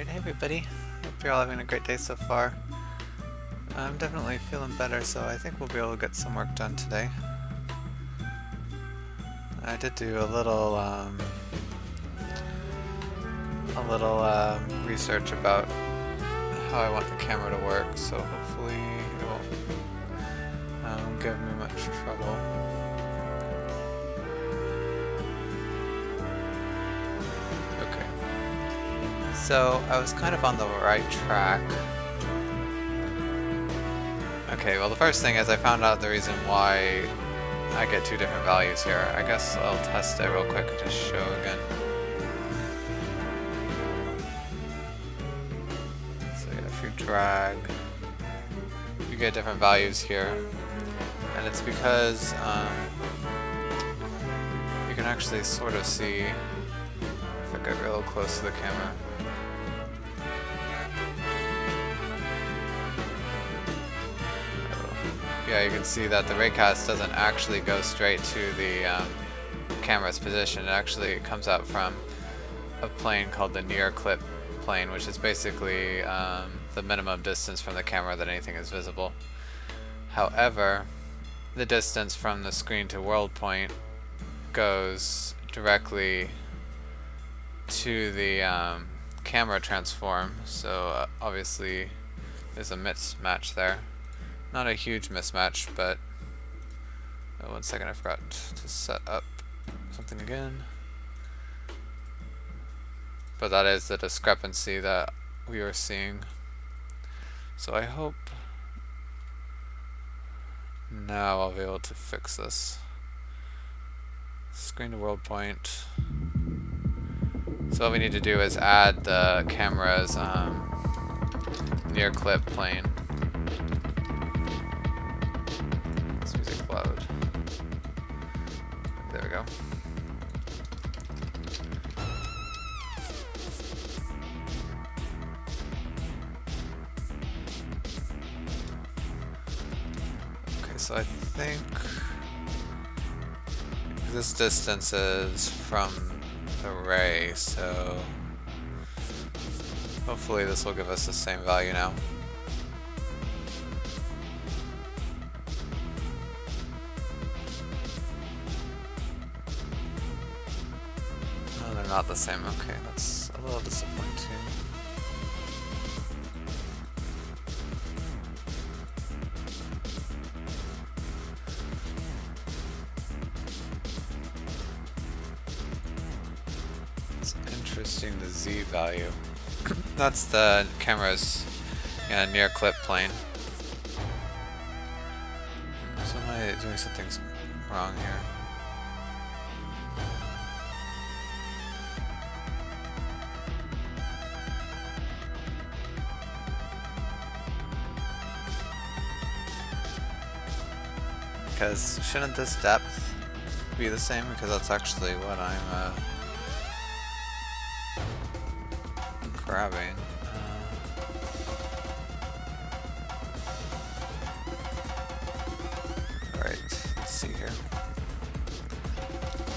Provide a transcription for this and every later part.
Alright, hey everybody. Hope you're all having a great day so far. I'm definitely feeling better, so I think we'll be able to get some work done today. I did do a little research about how I want the camera to work, so hopefully it won't give me much trouble. So, I was kind of on the right track. Okay, well the first thing is I found out the reason why I get two different values here. I guess I'll test it real quick and just show again. So yeah, if you drag, you get different values here. And it's because you can actually sort of see, if I get real close to the camera, yeah, you can see that the raycast doesn't actually go straight to the camera's position. It actually comes out from a plane called the near clip plane, which is basically the minimum distance from the camera that anything is visible. However, the distance from the screen to world point goes directly to the camera transform, so obviously there's a mismatch there. Not a huge mismatch, but oh, 1 second, I forgot to set up something again. But that is the discrepancy that we are seeing. So I hope now I'll be able to fix this. Screen to world point. So what we need to do is add the camera's near clip plane. Load. There we go. Okay, so I think this distance is from the ray, so hopefully this will give us the same value now. Not the same. Okay, that's a little disappointing. It's interesting, the Z value. That's the camera's near clip plane. So am I doing something wrong here? Because shouldn't this depth be the same? Because that's actually what I'm grabbing. Alright, let's see here.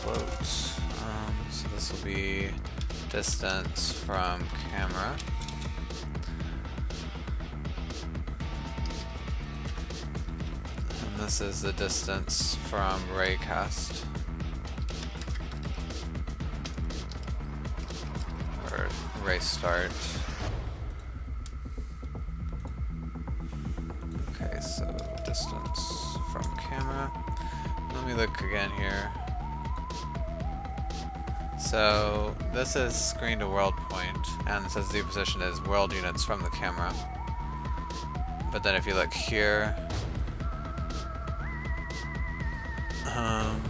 Float. So this will be distance from camera. This is the distance from raycast, or ray start. Okay, so distance from camera. Let me look again here. So this is screen to world point, and it says Z position is world units from the camera. But then if you look here,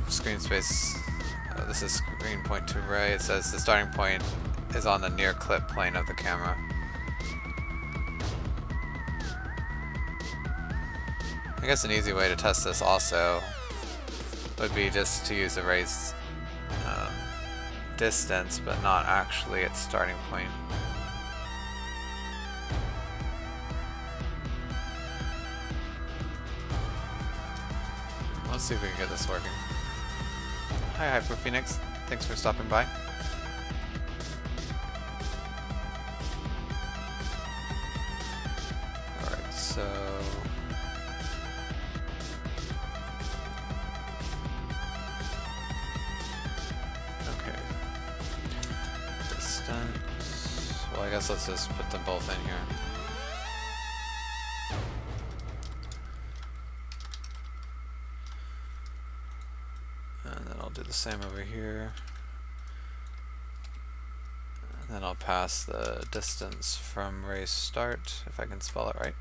screen space, this is screen point to ray. It says the starting point is on the near clip plane of the camera. I guess an easy way to test this also would be just to use the ray's distance, but not actually its starting point. Let's see if we can get this working. Hi Hyper Phoenix, thanks for stopping by. So okay, distance. Well, I guess let's just put them both in here. And then I'll do the same over here. And then I'll pass the distance from race start, if I can spell it right.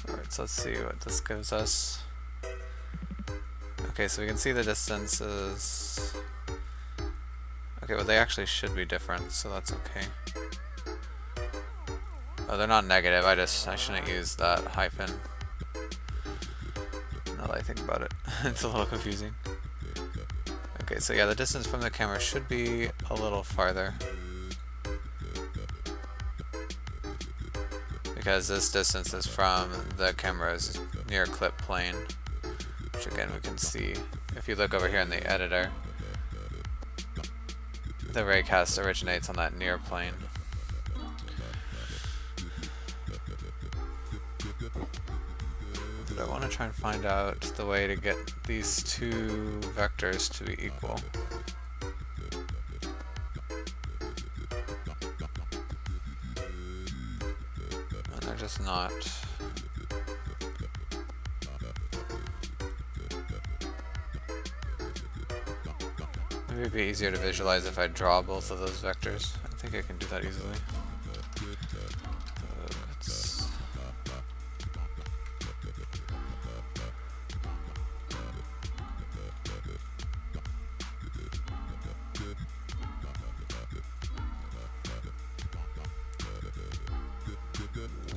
Alright, so let's see what this gives us. Okay, so we can see the distances. Okay, well they actually should be different, so that's okay. Oh, they're not negative, I shouldn't use that hyphen. Now that I think about it, it's a little confusing. Okay, so yeah, the distance from the camera should be a little farther. Because this distance is from the camera's near clip plane. Which again we can see if you look over here in the editor. The raycast originates on that near plane. But I want to try and find out the way to get these two vectors to be equal. And they're just not. Maybe it'd be easier to visualize if I draw both of those vectors. I think I can do that easily.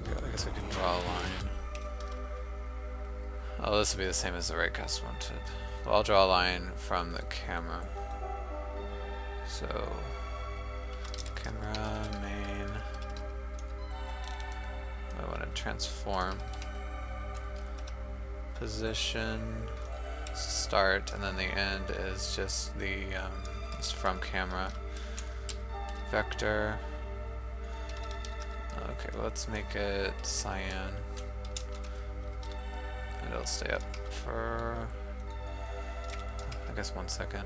I guess we can draw a line. Oh, this will be the same as the raycast wanted. Well, I'll draw a line from the camera. So, camera, main, I want to transform, position, start, and then the end is just the, it's from camera, vector. Okay, well, let's make it cyan, and it'll stay up for, I guess, 1 second.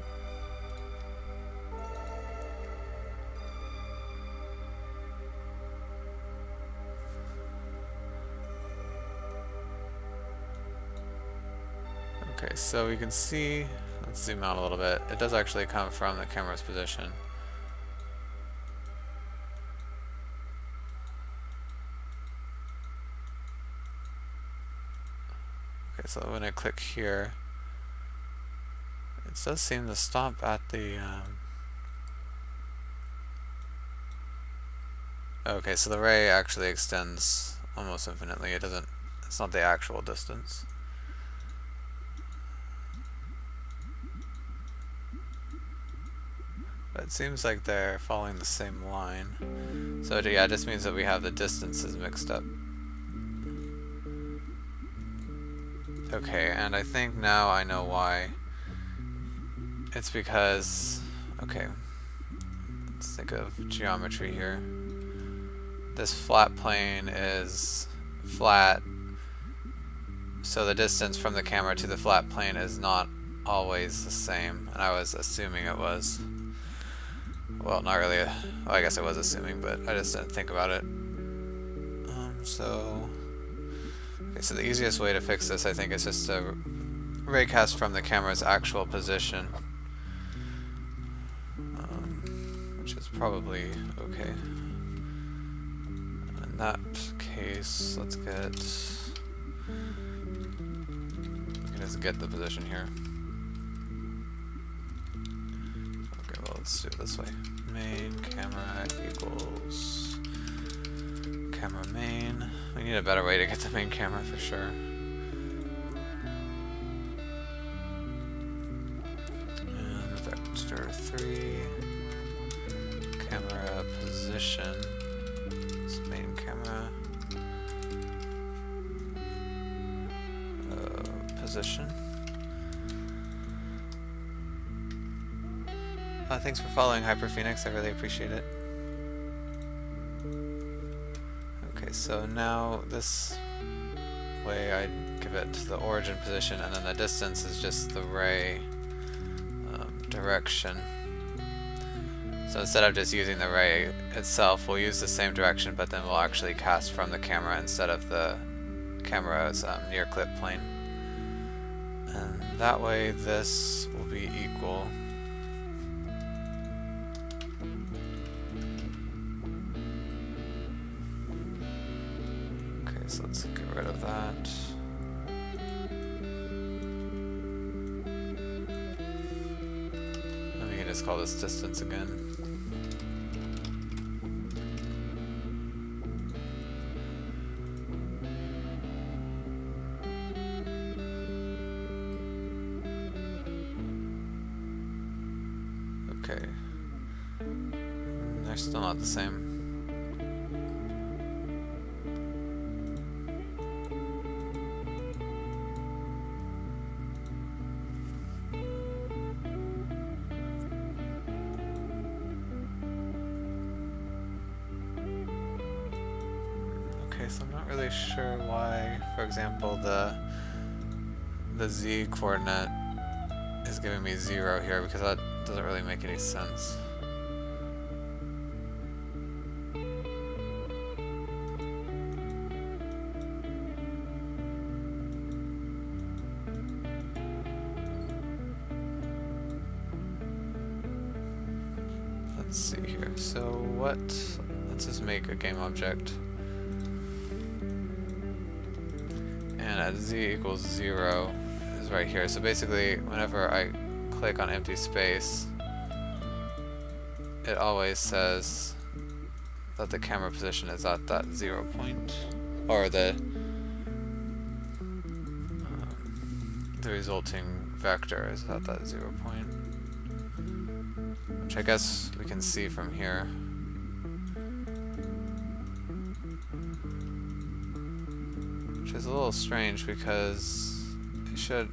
Okay, so we can see, let's zoom out a little bit, it does actually come from the camera's position. Okay, so when I click here, it does seem to stop at the, okay, so the ray actually extends almost infinitely, it's not the actual distance. But it seems like they're following the same line. So yeah, it just means that we have the distances mixed up. Okay, and I think now I know why. It's because, okay, let's think of geometry here. This flat plane is flat, so the distance from the camera to the flat plane is not always the same, and I was assuming it was. Well, not really. Well, I guess I was assuming, but I just didn't think about it. Okay, so the easiest way to fix this, I think, is just to raycast from the camera's actual position, which is probably okay. In that case, let's get. We can just get the position here. Okay, well, let's do it this way. Main camera equals camera main. We need a better way to get the main camera for sure. And vector 3, camera position, is main camera. position. Thanks for following Hyper Phoenix, I really appreciate it. Okay, so now this way I give it the origin position, and then the distance is just the ray direction. So instead of just using the ray itself, we'll use the same direction, but then we'll actually cast from the camera instead of the camera's near clip plane. And that way this will be equal. Okay, so let's get rid of that. And we can just call this distance again. Okay. They're still not the same. Okay, so I'm not really sure why, for example, the z coordinate is giving me 0 here, because that doesn't really make any sense. Let's see here. So let's just make a game object. And at z equals 0 is right here. So basically, whenever I click on empty space, it always says that the camera position is at that 0 point, or the resulting vector is at that 0 point, which I guess we can see from here. Which is a little strange because it should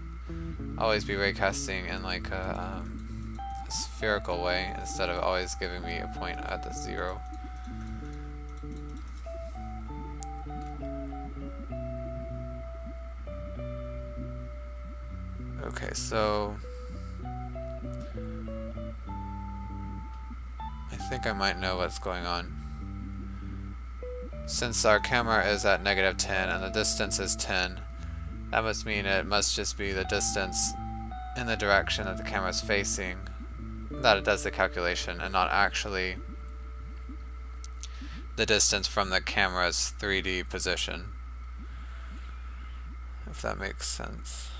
always be raycasting in like a spherical way instead of always giving me a point at the 0. Okay, so I think I might know what's going on. Since our camera is at -10 and the distance is 10, that must mean it must just be the distance in the direction that the camera is facing that it does the calculation, and not actually the distance from the camera's 3D position, if that makes sense.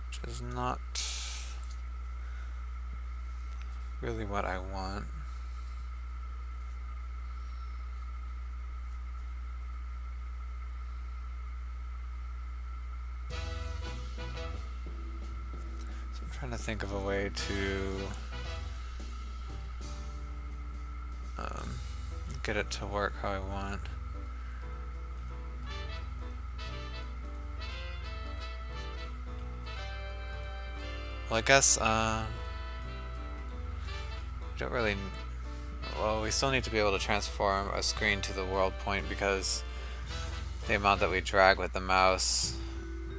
Which is not really what I want. Trying to think of a way to get it to work how I want. Well, I guess we don't really. Well, we still need to be able to transform a screen to the world point, because the amount that we drag with the mouse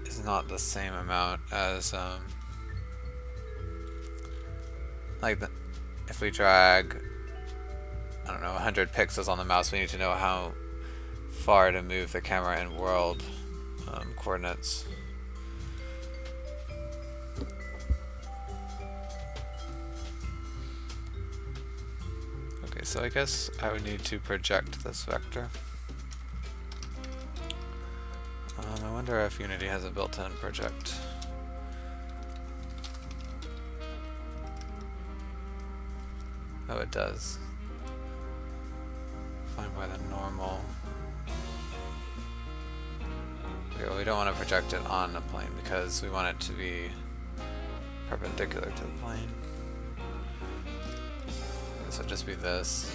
is not the same amount as if we drag, I don't know, 100 pixels on the mouse, we need to know how far to move the camera in world coordinates. Okay, so I guess I would need to project this vector. I wonder if Unity has a built-in project. Oh, it does. Find by the normal. Okay, well, we don't want to project it on the plane because we want it to be perpendicular to the plane. So it'll just be this.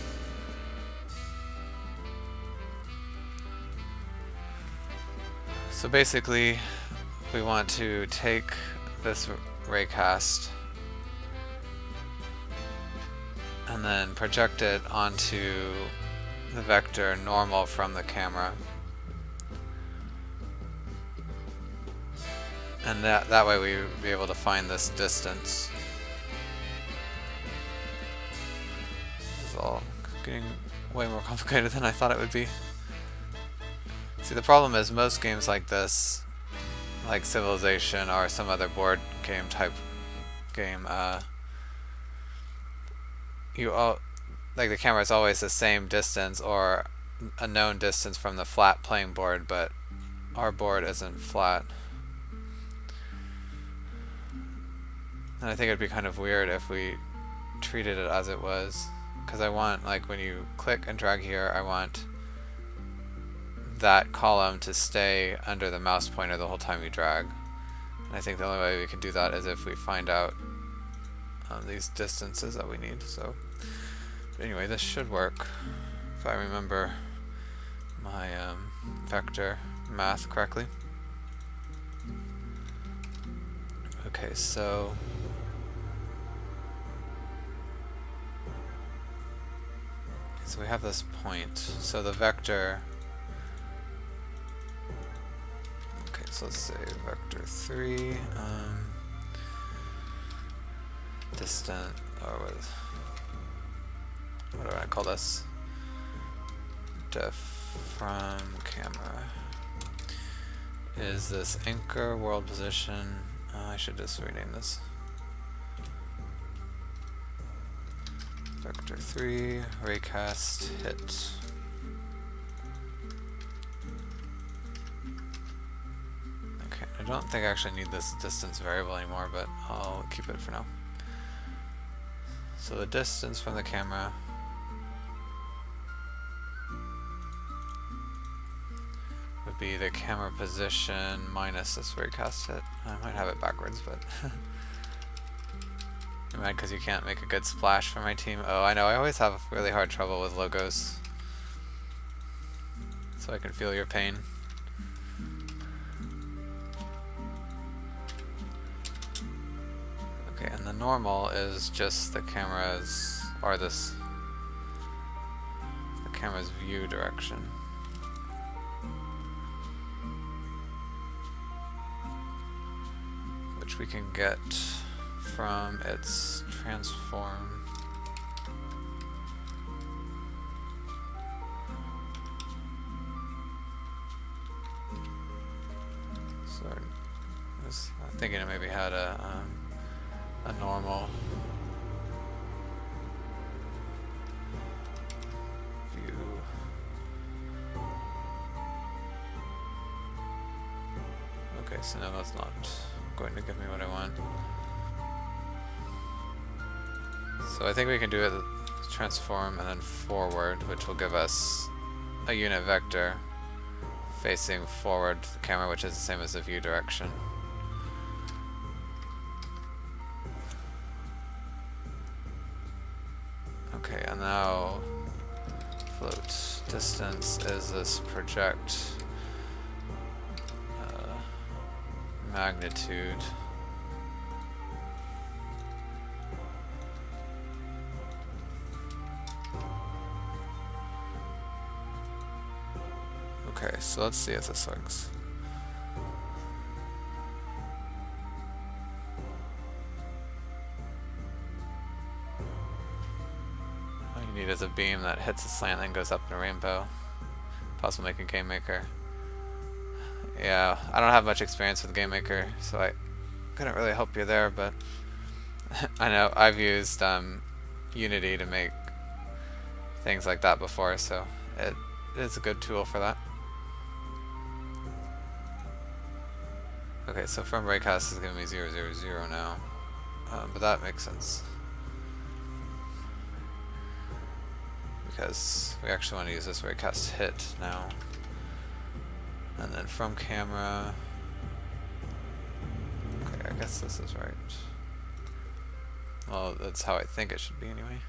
So basically, we want to take this raycast and then project it onto the vector normal from the camera. And that way we would be able to find this distance. This is all getting way more complicated than I thought it would be. See, the problem is most games like this, like Civilization or some other board game type game, like the camera is always the same distance or a known distance from the flat playing board, but our board isn't flat. And I think it'd be kind of weird if we treated it as it was, because I want, like, when you click and drag here, I want that column to stay under the mouse pointer the whole time you drag. And I think the only way we can do that is if we find out these distances that we need. So, but anyway, this should work if I remember my vector math correctly. Okay, so we have this point. So the vector. Okay, so let's say vector 3, distant, or what do I call this? Def from camera is this anchor world position. I should just rename this. Vector 3, raycast hit. Okay, I don't think I actually need this distance variable anymore, but I'll keep it for now. So the distance from the camera would be the camera position minus this raycast hit. I might have it backwards, but you're mad because you can't make a good splash for my team? Oh, I know, I always have really hard trouble with logos. So I can feel your pain. Okay, and the normal is just the camera's, or the camera's view direction. Which we can get from its transform. So I was thinking it maybe had a normal view. Okay, so now that's not going to give me what I want. So I think we can do it transform and then forward, which will give us a unit vector facing forward the camera, which is the same as the view direction. Okay, and now float distance is this project magnitude. Okay, so let's see if this works. All you need is a beam that hits a slant and goes up in a rainbow. Possible make a game maker. Yeah, I don't have much experience with Game Maker, so I couldn't really help you there, but I know I've used Unity to make things like that before, so it is a good tool for that. Okay, so from raycast is giving me 0, 0, 0 now, but that makes sense. Because we actually want to use this raycast hit now. And then from camera, okay, I guess this is right. Well, that's how I think it should be anyway.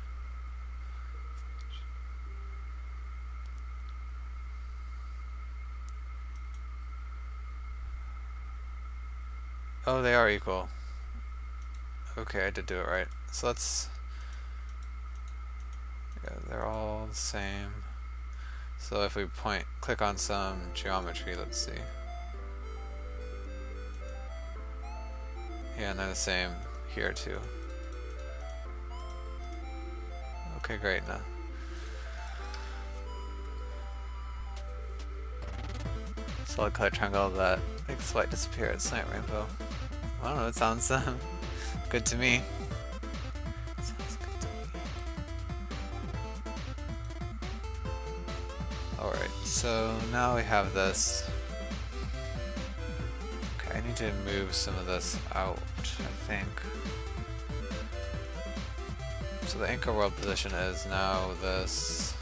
Oh, they are equal. Okay, I did do it right. So let's... Yeah, they're all the same. So if we click on some geometry, let's see. Yeah, and they're the same here too. Okay, great. Now, solid color triangle that makes light disappear at Slight Rainbow. I don't know, it sounds good to me. Sounds good to me. Alright, so now we have this. Okay, I need to move some of this out, I think. So the anchor world position is now this.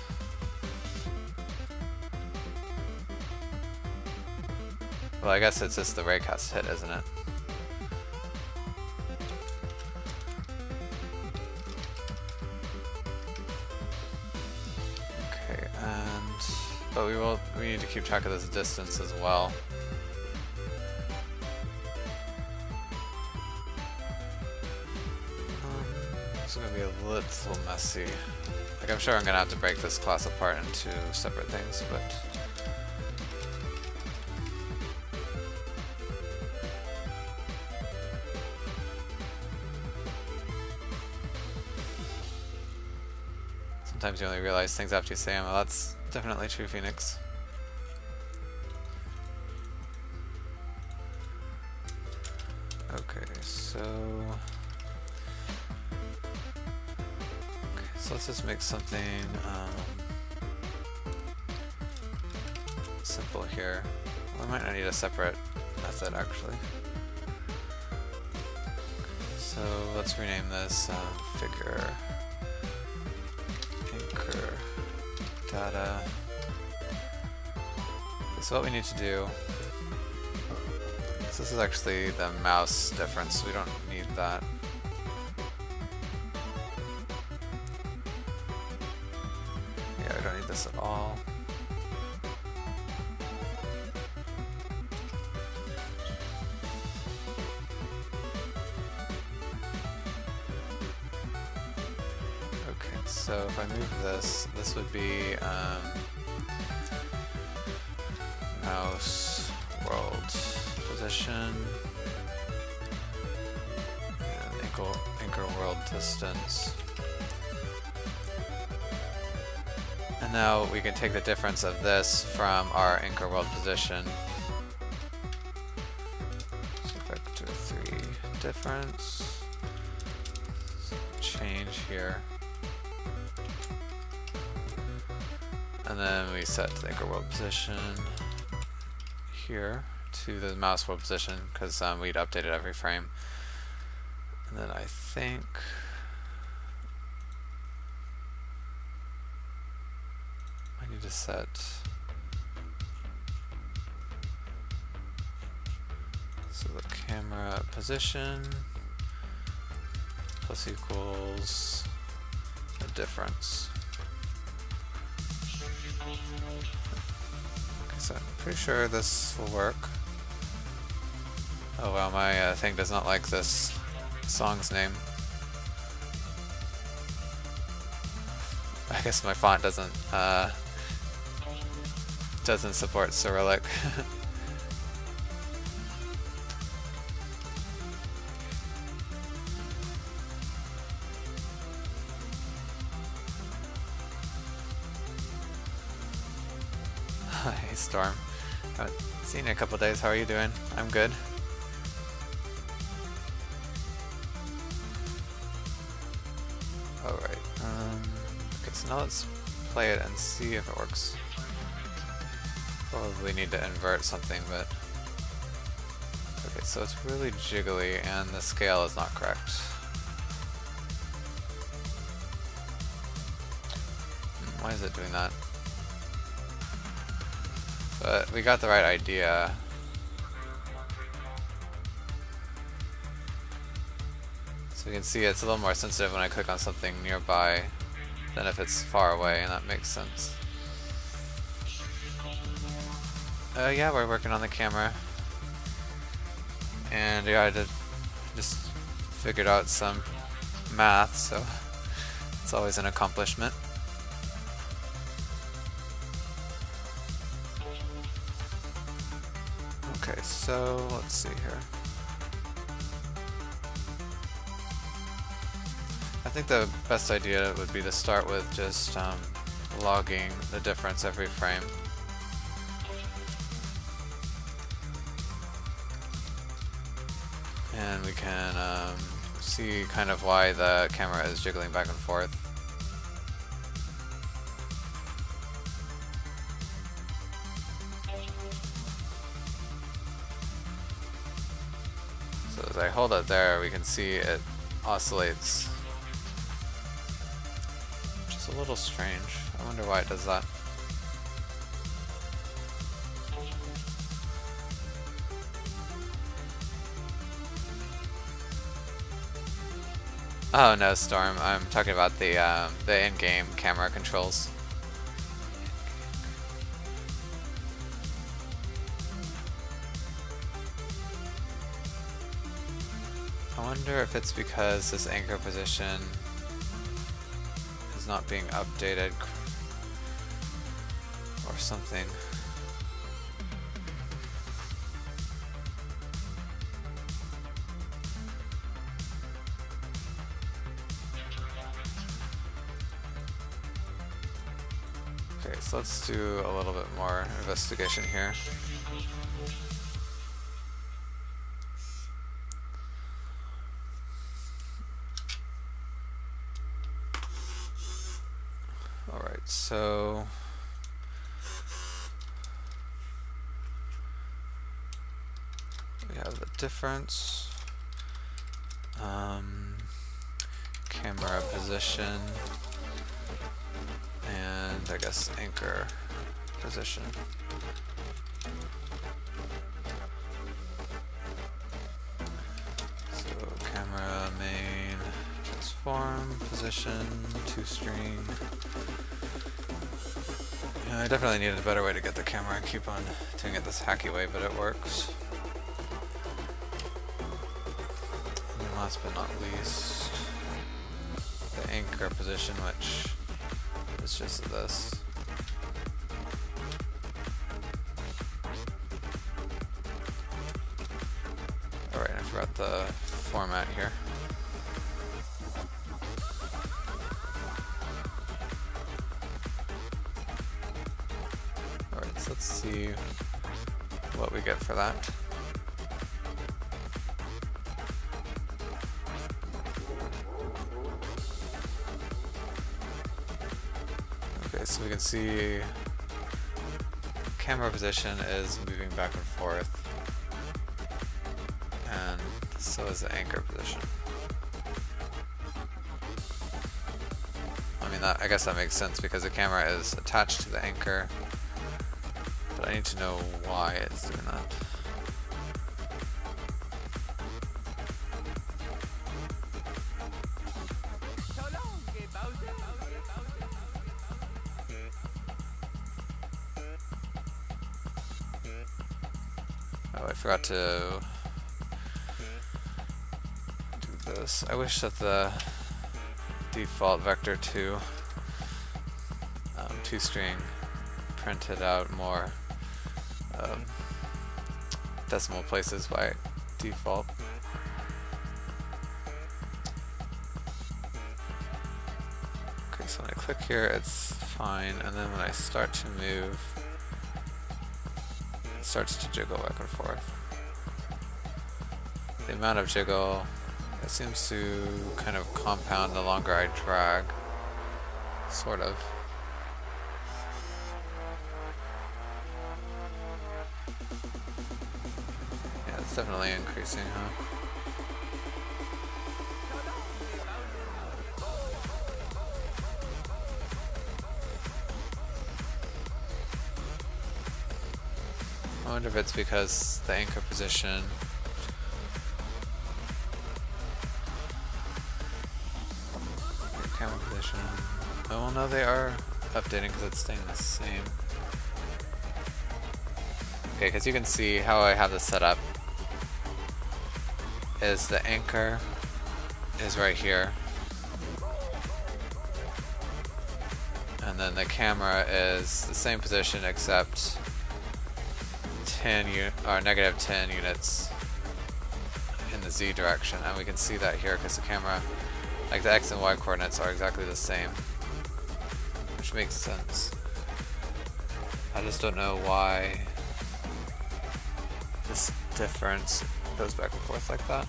Well, I guess it's just the raycast hit, isn't it? Okay, but we need to keep track of this distance as well. It's gonna be a little messy. Like, I'm sure I'm gonna have to break this class apart into separate things, but sometimes you only realize things after you say them. Well, that's definitely true, Phoenix. Okay, so let's just make something simple here. We might not need a separate method actually. So let's rename this figure anchor data. So what we need to do, so this is actually the mouse difference, so we don't need that. Yeah, we don't need this at all. Okay, so if I move this, this would be mouse world position and anchor world distance. And now we can take the difference of this from our anchor world position. So vector 3 difference. So change here. And then we set the anchor world position here to the mouse world position because we'd updated every frame. And then I think I need to set so the camera position plus equals the difference. Okay, so I'm pretty sure this will work. Oh wow, my thing does not like this song's name. I guess my font doesn't support Cyrillic. Hey Storm, haven't seen you in a couple days. How are you doing? I'm good. Alright, okay, so now let's play it and see if it works. Probably need to invert something, but okay, so it's really jiggly and the scale is not correct. Why is it doing that? But we got the right idea. So you can see it's a little more sensitive when I click on something nearby than if it's far away, and that makes sense. Yeah, we're working on the camera. And yeah, I just figured out some math, so it's always an accomplishment. Okay, so let's see here. I think the best idea would be to start with just logging the difference every frame. And we can see kind of why the camera is jiggling back and forth. So as I hold it there, we can see it oscillates, which is a little strange. I wonder why it does that. Oh no, Storm. I'm talking about the in-game camera controls. I wonder if it's because this anchor position is not being updated or something. Okay, so let's do a little bit more investigation here. Alright, so we have the difference, camera position, and I guess anchor position. So camera main transform position to string. Yeah, I definitely needed a better way to get the camera and keep on doing it this hacky way, but it works. And then last but not least, the anchor position, which is just this. Alright, I forgot the format here. Alright, so let's see what we get for that. Okay, so we can see camera position is moving back and forth, and so is the anchor position. I mean, I guess that makes sense because the camera is attached to the anchor, but I need to know why it's doing that. Oh, I forgot to do this. I wish that the default vector 2 string printed out more decimal places by default. Okay, so when I click here, it's fine, and then when I start to move, it starts to jiggle back and forth. The amount of jiggle, it seems to kind of compound the longer I drag, sort of. Yeah, it's definitely increasing, huh? I wonder if it's because the anchor position camera position. Oh well, no, they are updating because it's staying the same. Okay, because you can see how I have this set up. is the anchor is right here. And then the camera is the same position except negative 10 units in the Z direction. And we can see that here because the camera, like the X and Y coordinates are exactly the same. Which makes sense. I just don't know why this difference goes back and forth like that.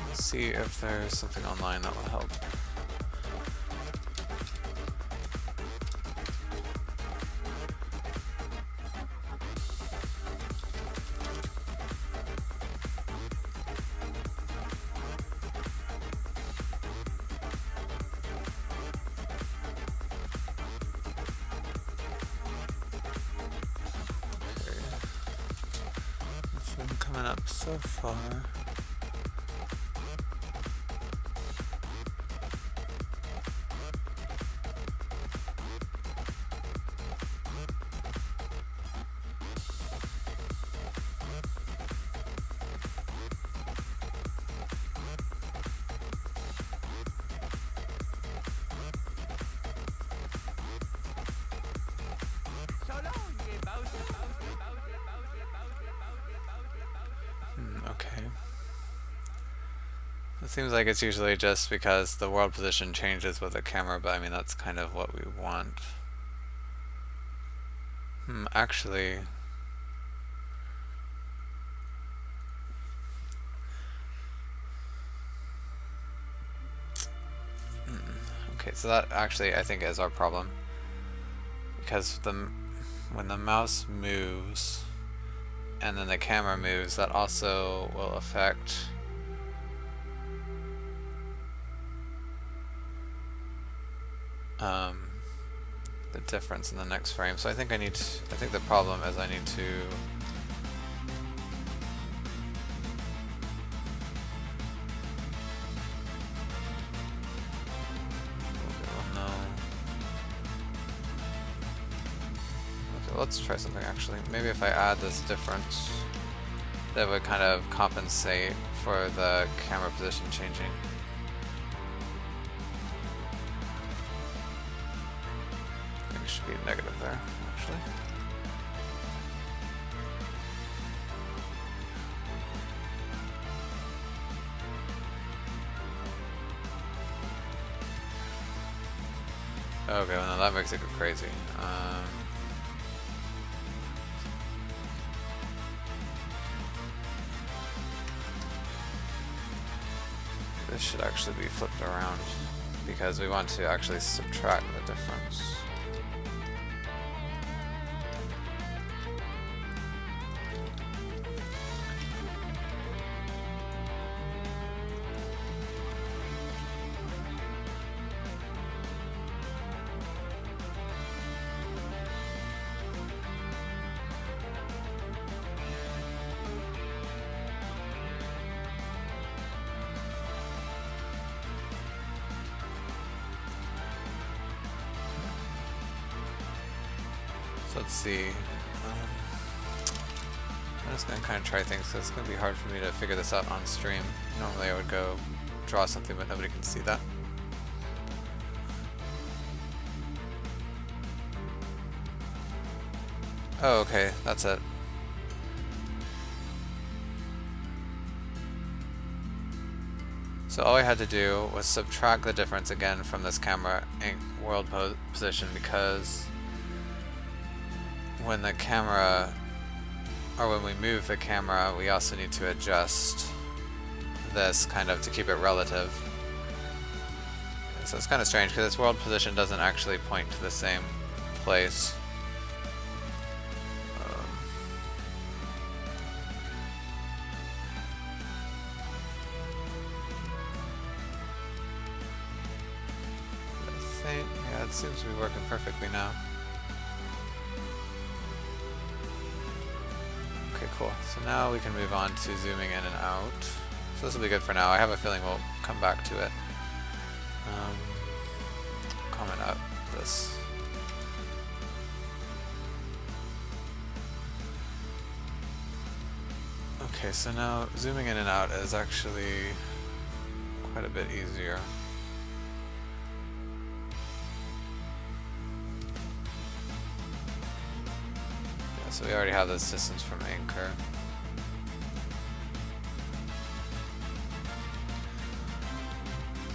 Let's see if there's something online that will help. Coming up so far. Okay. It seems like it's usually just because the world position changes with the camera, but I mean that's kind of what we want. Actually, okay, so that actually I think is our problem, because when the mouse moves and then the camera moves, that also will affect the difference in the next frame. So I think I think the problem is I need to let's try something actually. Maybe if I add this difference, that would kind of compensate for the camera position changing. I think it should be negative there, actually. Okay, well, no, that makes it go crazy. This should actually be flipped around because we want to actually subtract the difference. So let's see. I'm just going to kind of try things, so it's going to be hard for me to figure this out on stream. Normally I would go draw something, but nobody can see that. Oh, okay, that's it. So all I had to do was subtract the difference again from this camera world position, because when the camera, or when we move the camera, we also need to adjust this kind of to keep it relative. And so it's kind of strange because this world position doesn't actually point to the same place. I think, yeah, it seems to be working perfectly now. Okay, cool. So now we can move on to zooming in and out. So this will be good for now. I have a feeling we'll come back to it. Comment out this. Okay, so now zooming in and out is actually quite a bit easier. Yeah, so we already have this distance from anchor.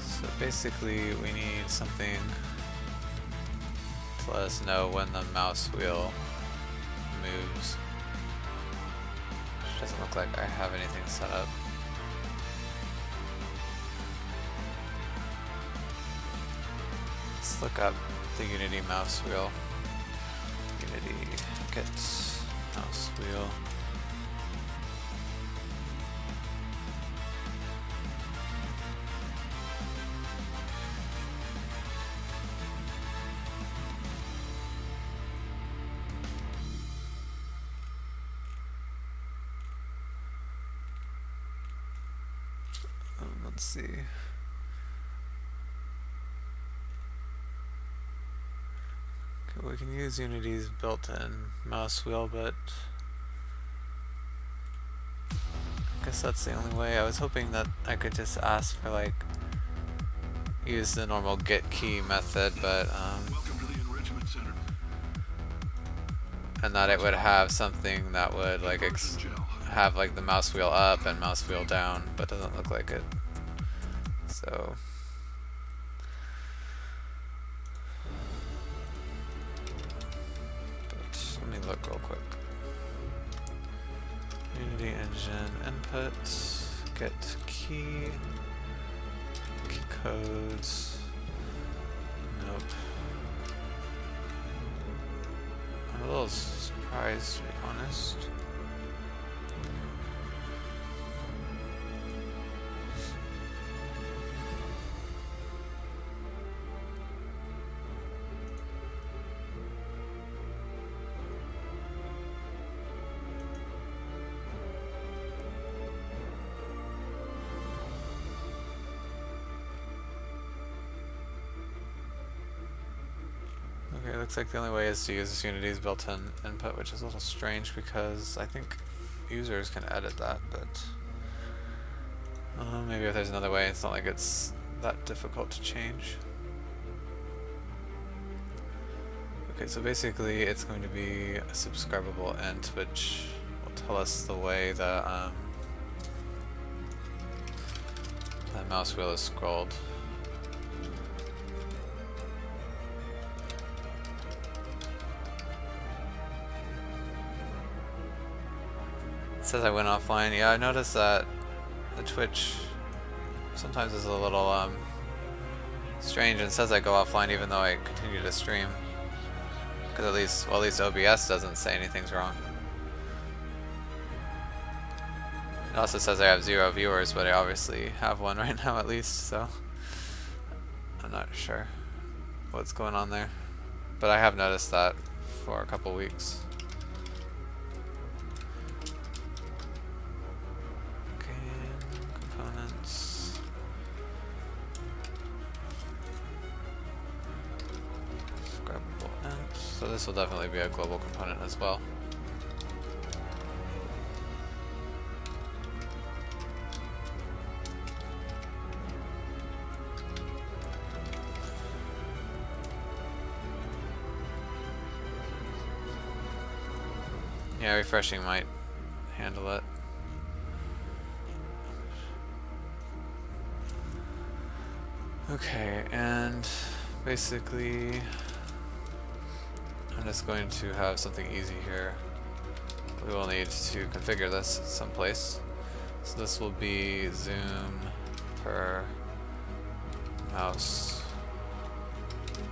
So basically we need something to let us know when the mouse wheel moves. Doesn't look like I have anything set up. Let's look up the Unity mouse wheel. Unity get mouse wheel. Let's see. Okay, we can use Unity's built-in mouse wheel, but I guess that's the only way. I was hoping that I could just ask for, like, use the normal get key method, but and that it would have something that would like have like the mouse wheel up and mouse wheel down, but doesn't look like it. So but let me look real quick. Unity engine input, get key codes. Nope. I'm a little surprised, to be honest. Okay, looks like the only way is to use Unity's built-in input, which is a little strange because I think users can edit that, but maybe if there's another way, it's not like it's that difficult to change. Okay, so basically it's going to be a subscribable int, which will tell us the way the mouse wheel is scrolled. It says I went offline. Yeah, I noticed that the Twitch sometimes is a little strange and says I go offline even though I continue to stream. Because at least OBS doesn't say anything's wrong. It also says I have 0 viewers, but I obviously have one right now at least, so I'm not sure what's going on there. But I have noticed that for a couple weeks. So this will definitely be a global component as well. Yeah, refreshing might handle it. Okay, and basically I'm just going to have something easy here. We will need to configure this someplace. So this will be zoom per mouse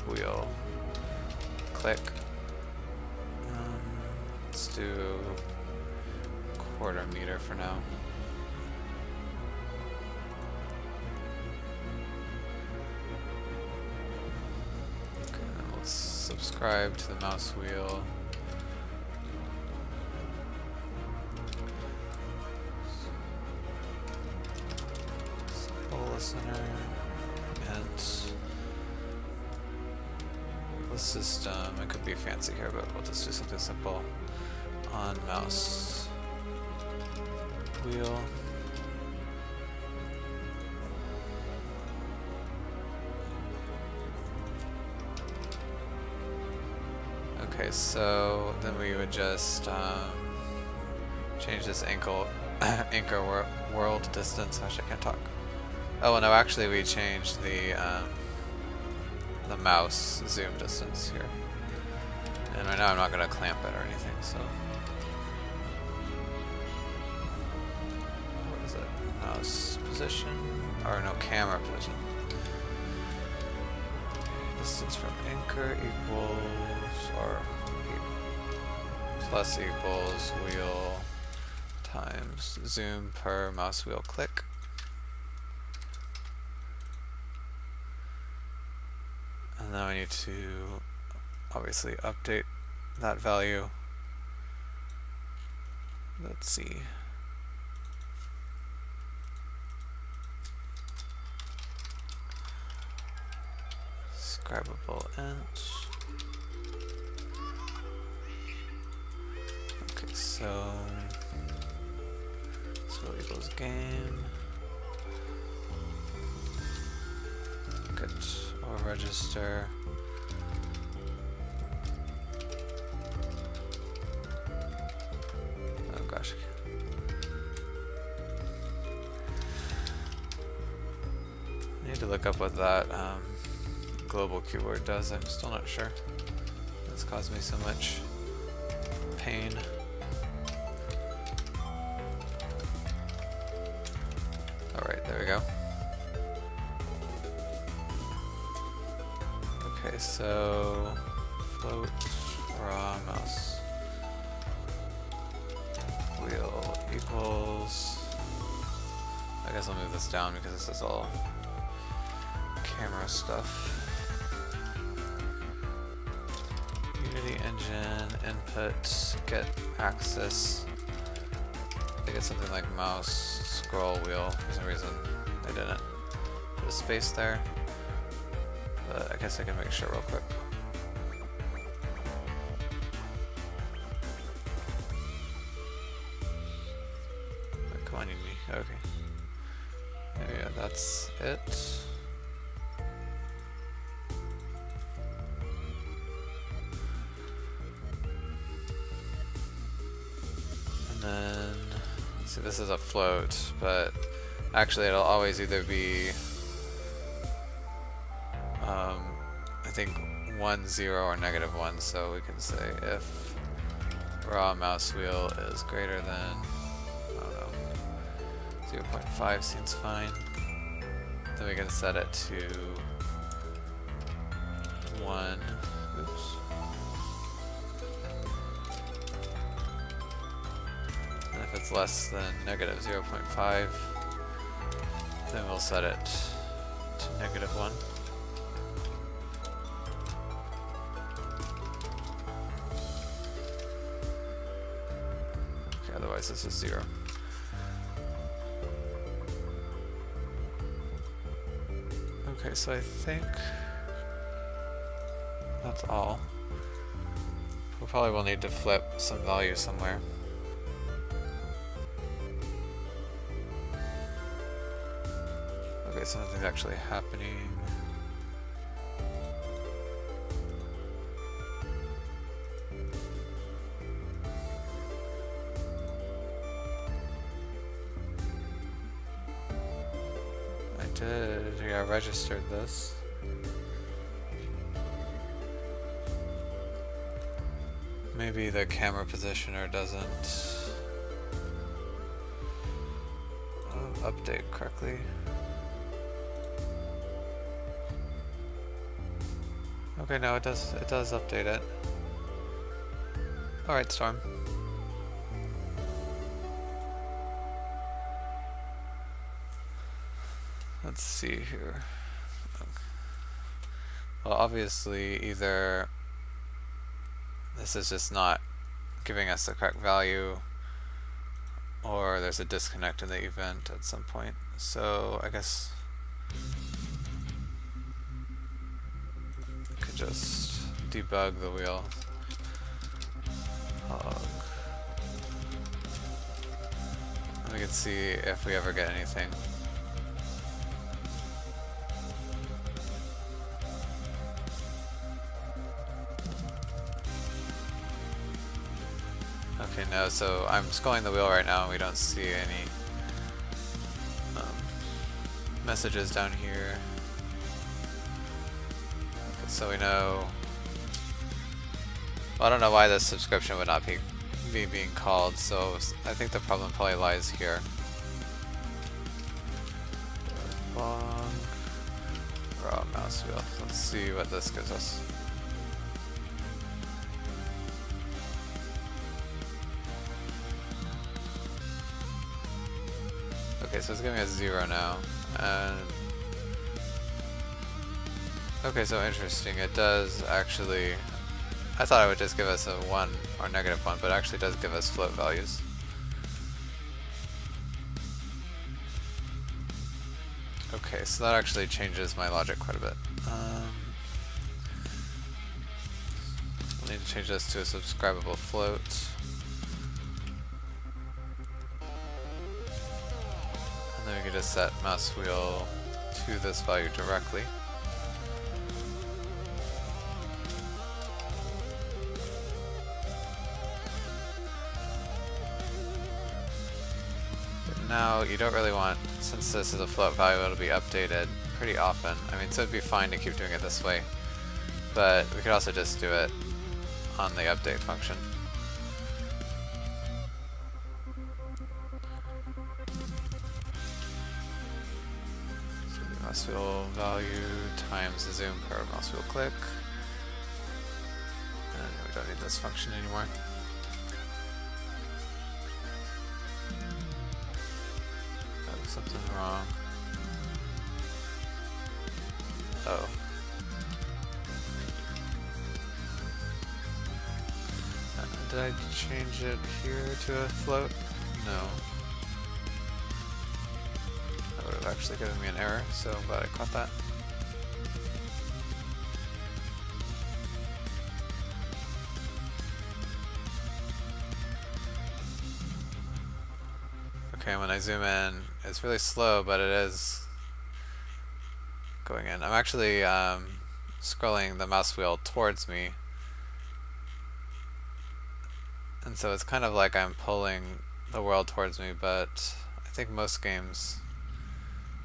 wheel click. Let's do quarter meter for now. Subscribe to the mouse wheel. Simple listener. Int. The system. It could be fancy here, but we'll just do something simple. On mouse wheel. Okay, so then we would just change this anchor world distance. Gosh, I can't talk. Oh well, no, actually we changed the mouse zoom distance here. And right now I'm not going to clamp it or anything, so... What is it? Mouse position? Or no, camera position. Distance from anchor equals, or plus equals wheel times zoom per mouse wheel click. And now I need to obviously update that value. Let's see. Scribable int. Okay, so will equals game. Get or register. Oh gosh. I need to look up what that global keyword does. I'm still not sure. That's caused me so much pain. Alright, there we go. Okay, so float raw mouse wheel equals, I guess I'll move this down because this is all camera stuff. Unity engine input get axis. I think it's something like mouse scroll wheel. For some reason they didn't put a space there, but I guess I can make sure real quick. Oh, come on, you me. Okay. Yeah, that's it. And then, see, this is a float, but actually it'll always either be, I think 1, 0 or -1, so we can say if raw mouse wheel is greater than, I don't know, 0.5 seems fine. Then we can set it to 1, oops. And if it's less than -0.5, then we'll set it to -1. Okay, otherwise this is 0. Okay, so I think that's all. We probably will need to flip some value somewhere. Okay, so nothing's actually happening. I registered this. Maybe the camera positioner doesn't update correctly. Okay, no, it does update it. Alright, Storm. Let's see here. Well, obviously, either this is just not giving us the correct value, or there's a disconnect in the event at some point. So I guess I could just debug the wheel. We can see if we ever get anything. Okay, no, so I'm scrolling the wheel right now and we don't see any messages down here. Okay, so we know... Well, I don't know why this subscription would not be being called, so I think the problem probably lies here. Long raw mouse wheel. Let's see what this gives us. Okay, so it's giving us 0 now. And okay, so interesting. It does actually... I thought it would just give us a 1 or -1, but it actually does give us float values. Okay, so that actually changes my logic quite a bit. We'll need to change this to a subscribable float. And then we can just set mouse wheel to this value directly. Now, you don't really want, since this is a float value, it'll be updated pretty often. I mean, so it'd be fine to keep doing it this way, but we could also just do it on the update function. So the mouse wheel value times the zoom per mouse wheel click. And we don't need this function anymore. Something wrong. Oh. Did I change it here to a float? No. That would have actually given me an error, so I'm glad I caught that. Okay, when I zoom in, it's really slow, but it is going in. I'm actually scrolling the mouse wheel towards me, and so it's kind of like I'm pulling the world towards me, but I think most games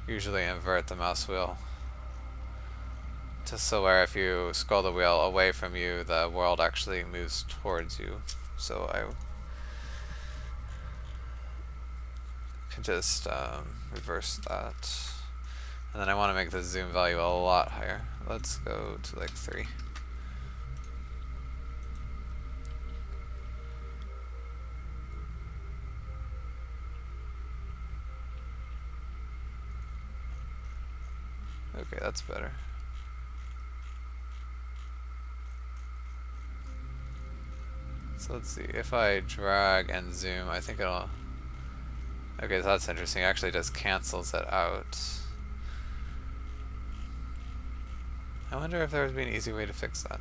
usually invert the mouse wheel. Just so where if you scroll the wheel away from you, the world actually moves towards you. So I can just reverse that. And then I want to make the zoom value a lot higher. Let's go to like 3. Okay, that's better. So let's see, if I drag and zoom, I think it'll... Okay, so that's interesting. It actually just cancels it out. I wonder if there would be an easy way to fix that.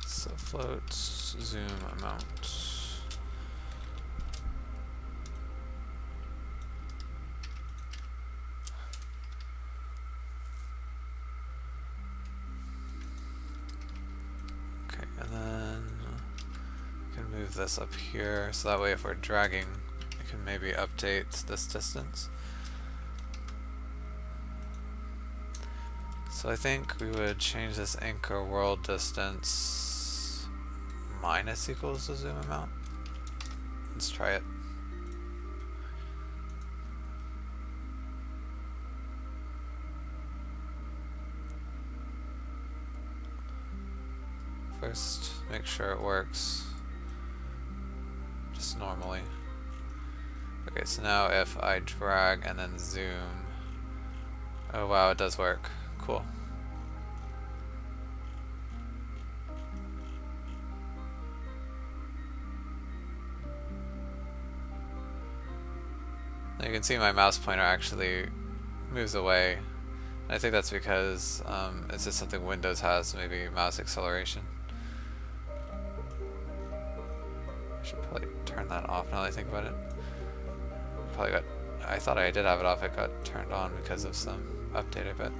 So float zoom amount. Okay, and then we can move this up here so that way if we're dragging, we can maybe update this distance. So I think we would change this anchor world distance minus equals the zoom amount. Let's try it. First, make sure it works just normally. Okay, so now if I drag and then zoom, oh wow, it does work. Cool. Now you can see my mouse pointer actually moves away I think that's because it's just something Windows has, maybe mouse acceleration. I should probably turn that off now that I think about it. Probably got, I thought I did have it off, it got turned on because of some update, I bet.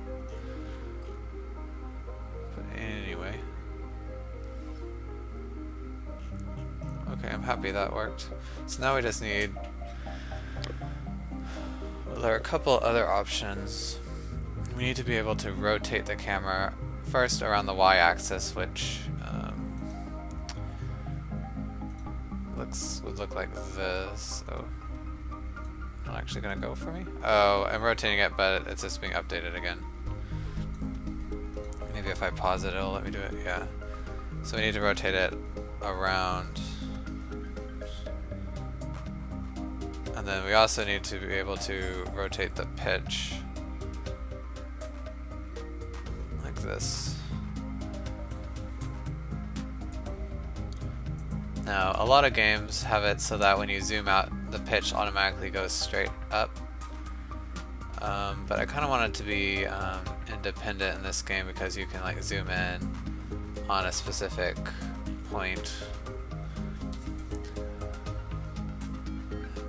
But anyway. Okay, I'm happy that worked. So now we just need, well, there are a couple other options. We need to be able to rotate the camera first around the y-axis, which would look like this. Oh, not actually gonna go for me. Oh, I'm rotating it, but it's just being updated again. Maybe if I pause it, it'll let me do it. Yeah. So we need to rotate it around. And then we also need to be able to rotate the pitch like this. Now, a lot of games have it so that when you zoom out, the pitch automatically goes straight up. But I kind of want it to be independent in this game because you can like zoom in on a specific point.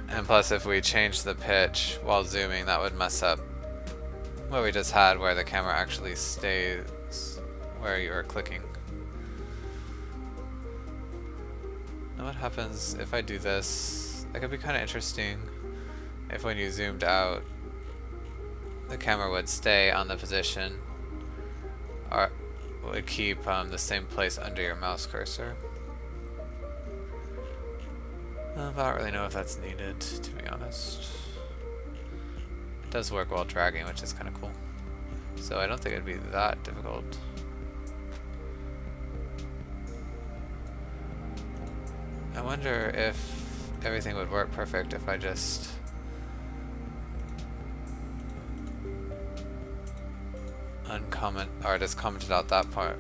And plus, if we change the pitch while zooming, that would mess up what we just had, where the camera actually stays where you are clicking. Now what happens if I do this? That could be kind of interesting if when you zoomed out, the camera would stay on the position or would keep the same place under your mouse cursor. But I don't really know if that's needed, to be honest. It does work while dragging, which is kind of cool. So I don't think it'd be that difficult. I wonder if everything would work perfect if I just uncomment or just commented out that part.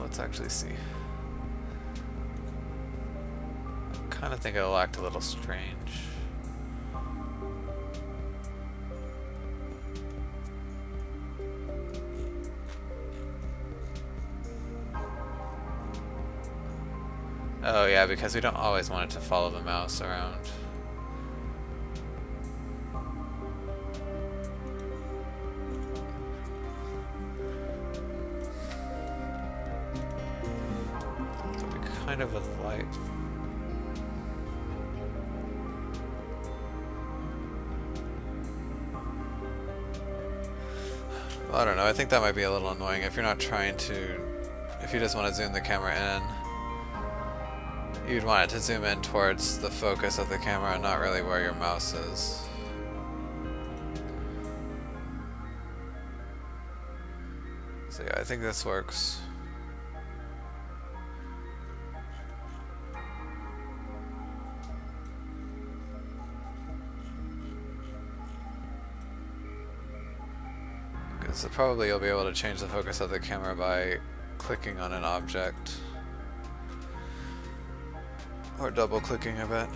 Let's actually see. I kind of think it'll act a little strange. Oh yeah, because we don't always want it to follow the mouse around. So we kind of would like... I don't know, I think that might be a little annoying if you're not trying to... If you just want to zoom the camera in, you'd want it to zoom in towards the focus of the camera and not really where your mouse is. So yeah, I think this works. So probably you'll be able to change the focus of the camera by clicking on an object. Or double clicking, I bet.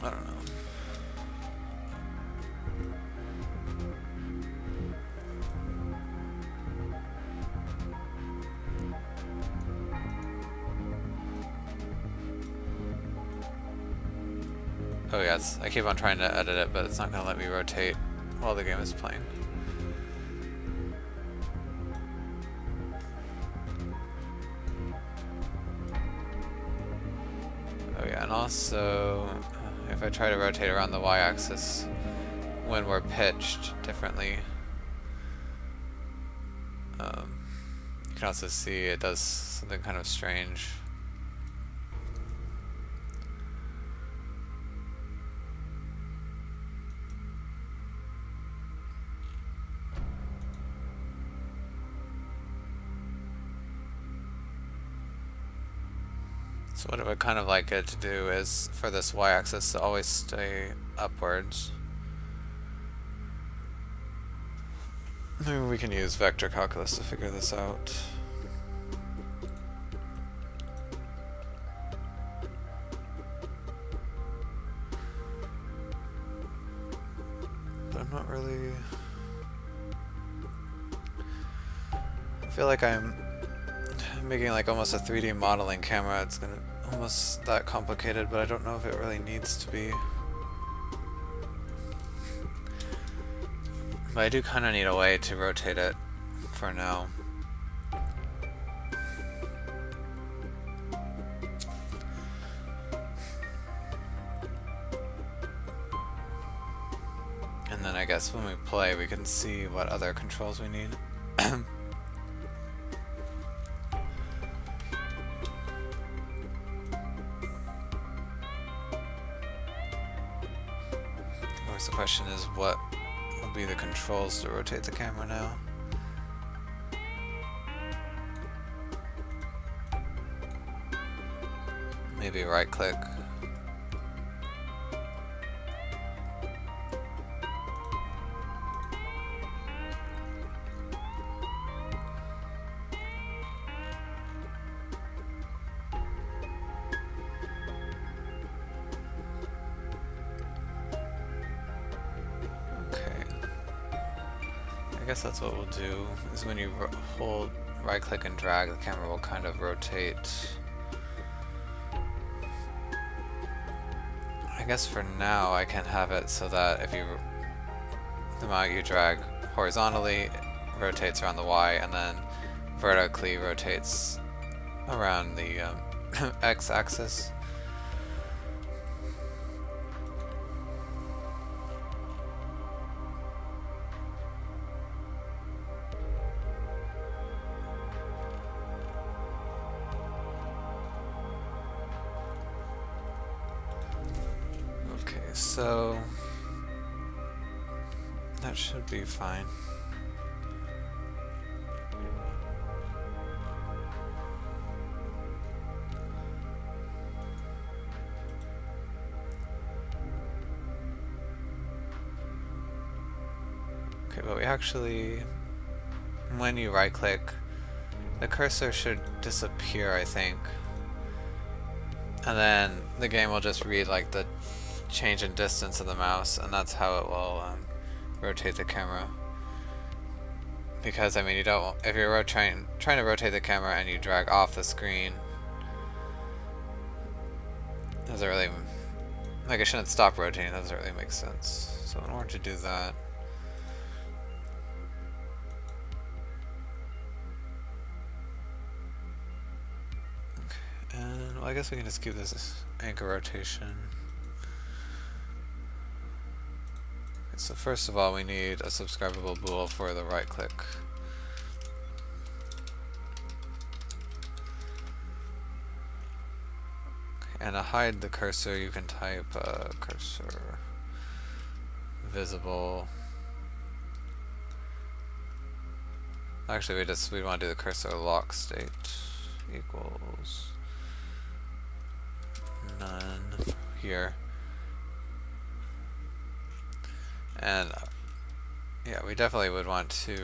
I don't know. Oh yes, I keep on trying to edit it, but it's not going to let me rotate while the game is playing. Oh yeah, and also, if I try to rotate around the y-axis when we're pitched differently, you can also see it does something kind of strange. So what I would kind of like it to do is for this y-axis to always stay upwards. Maybe we can use vector calculus to figure this out. I'm not really... I feel like I'm making like almost a 3D modeling camera. It's gonna almost that complicated, but I don't know if it really needs to be. But I do kind of need a way to rotate it for now. And then I guess when we play we can see what other controls we need. Of course the question is what will be the controls to rotate the camera now. Maybe right click. I guess that's what we'll do, is when you hold right click and drag, the camera will kind of rotate. I guess for now I can have it so that if you, the amount you drag horizontally, it rotates around the Y, and then vertically rotates around the X axis. So that should be fine. Okay, but we actually, when you right click, the cursor should disappear, I think. And then the game will just read like the change in distance of the mouse, and that's how it will rotate the camera. Because I mean, you don't, if you're trying to rotate the camera and you drag off the screen, it doesn't really, like, it shouldn't stop rotating. That doesn't really make sense. So in order to do that, okay, and well, I guess we can just keep this anchor rotation. So first of all, we need a subscribable bool for the right click. Okay, and to hide the cursor, you can type cursor visible. Actually, we want to do the cursor lock state equals none here. And yeah, we definitely would want to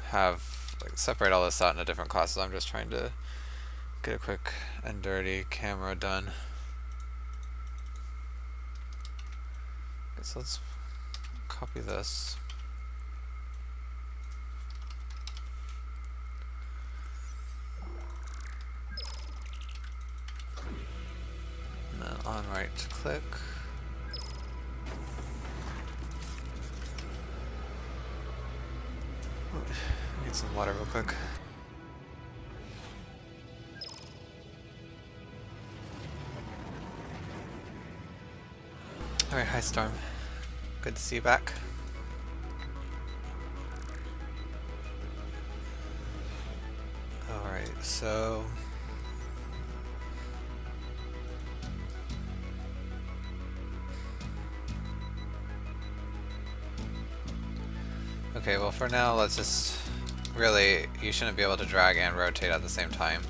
have, like, separate all this out into different classes. I'm just trying to get a quick and dirty camera done. Okay, so let's copy this. On right click. Need some water real quick. Alright, hi Storm. Good to see you back. Alright, so okay, well for now, let's just, really, you shouldn't be able to drag and rotate at the same time.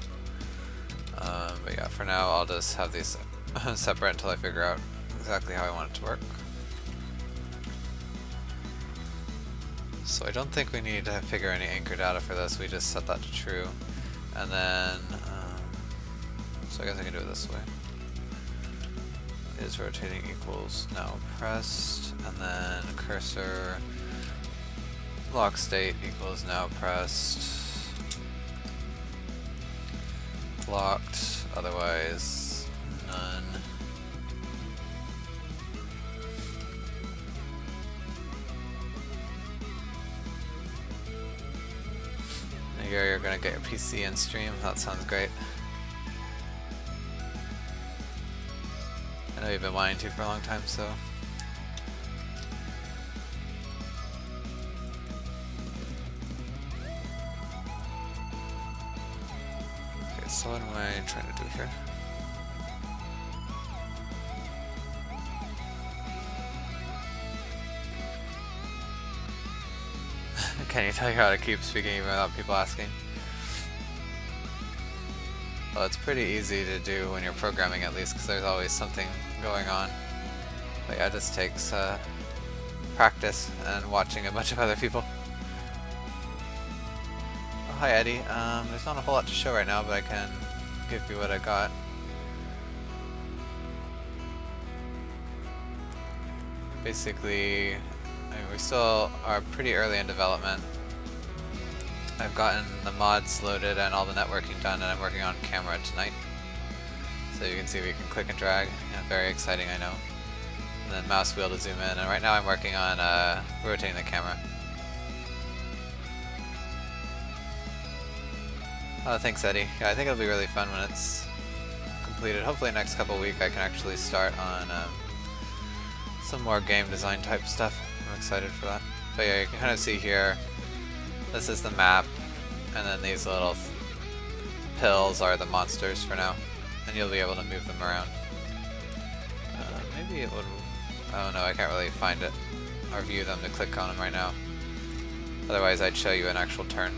But yeah, for now I'll just have these separate until I figure out exactly how I want it to work. So I don't think we need to figure any anchor data for this, we just set that to true. And then, so I guess I can do it this way. is rotating equals now pressed, and then cursor lock state equals now pressed, locked, otherwise none. And here you're gonna get your PC and stream. That sounds great. I know you've been wanting to for a long time, so. Okay, so what am I trying to do here? Can you tell you how to keep speaking even without people asking? Well, it's pretty easy to do when you're programming, at least, because there's always something going on. But yeah, it just takes practice and watching a bunch of other people. Oh, hi Eddie. There's not a whole lot to show right now, but I can give you what I got. Basically, I mean, we still are pretty early in development. I've gotten the mods loaded and all the networking done, and I'm working on camera tonight. So you can see we can click and drag. Yeah, very exciting, I know. And then mouse wheel to zoom in, and right now I'm working on rotating the camera. Oh, thanks Eddie. Yeah, I think it'll be really fun when it's completed. Hopefully next couple weeks I can actually start on some more game design type stuff. I'm excited for that. But yeah, you can kind of see here, this is the map, and then these little pills are the monsters for now, and you'll be able to move them around. Maybe it would, oh no, I can't really find it, or view them to click on them right now. Otherwise I'd show you an actual turn.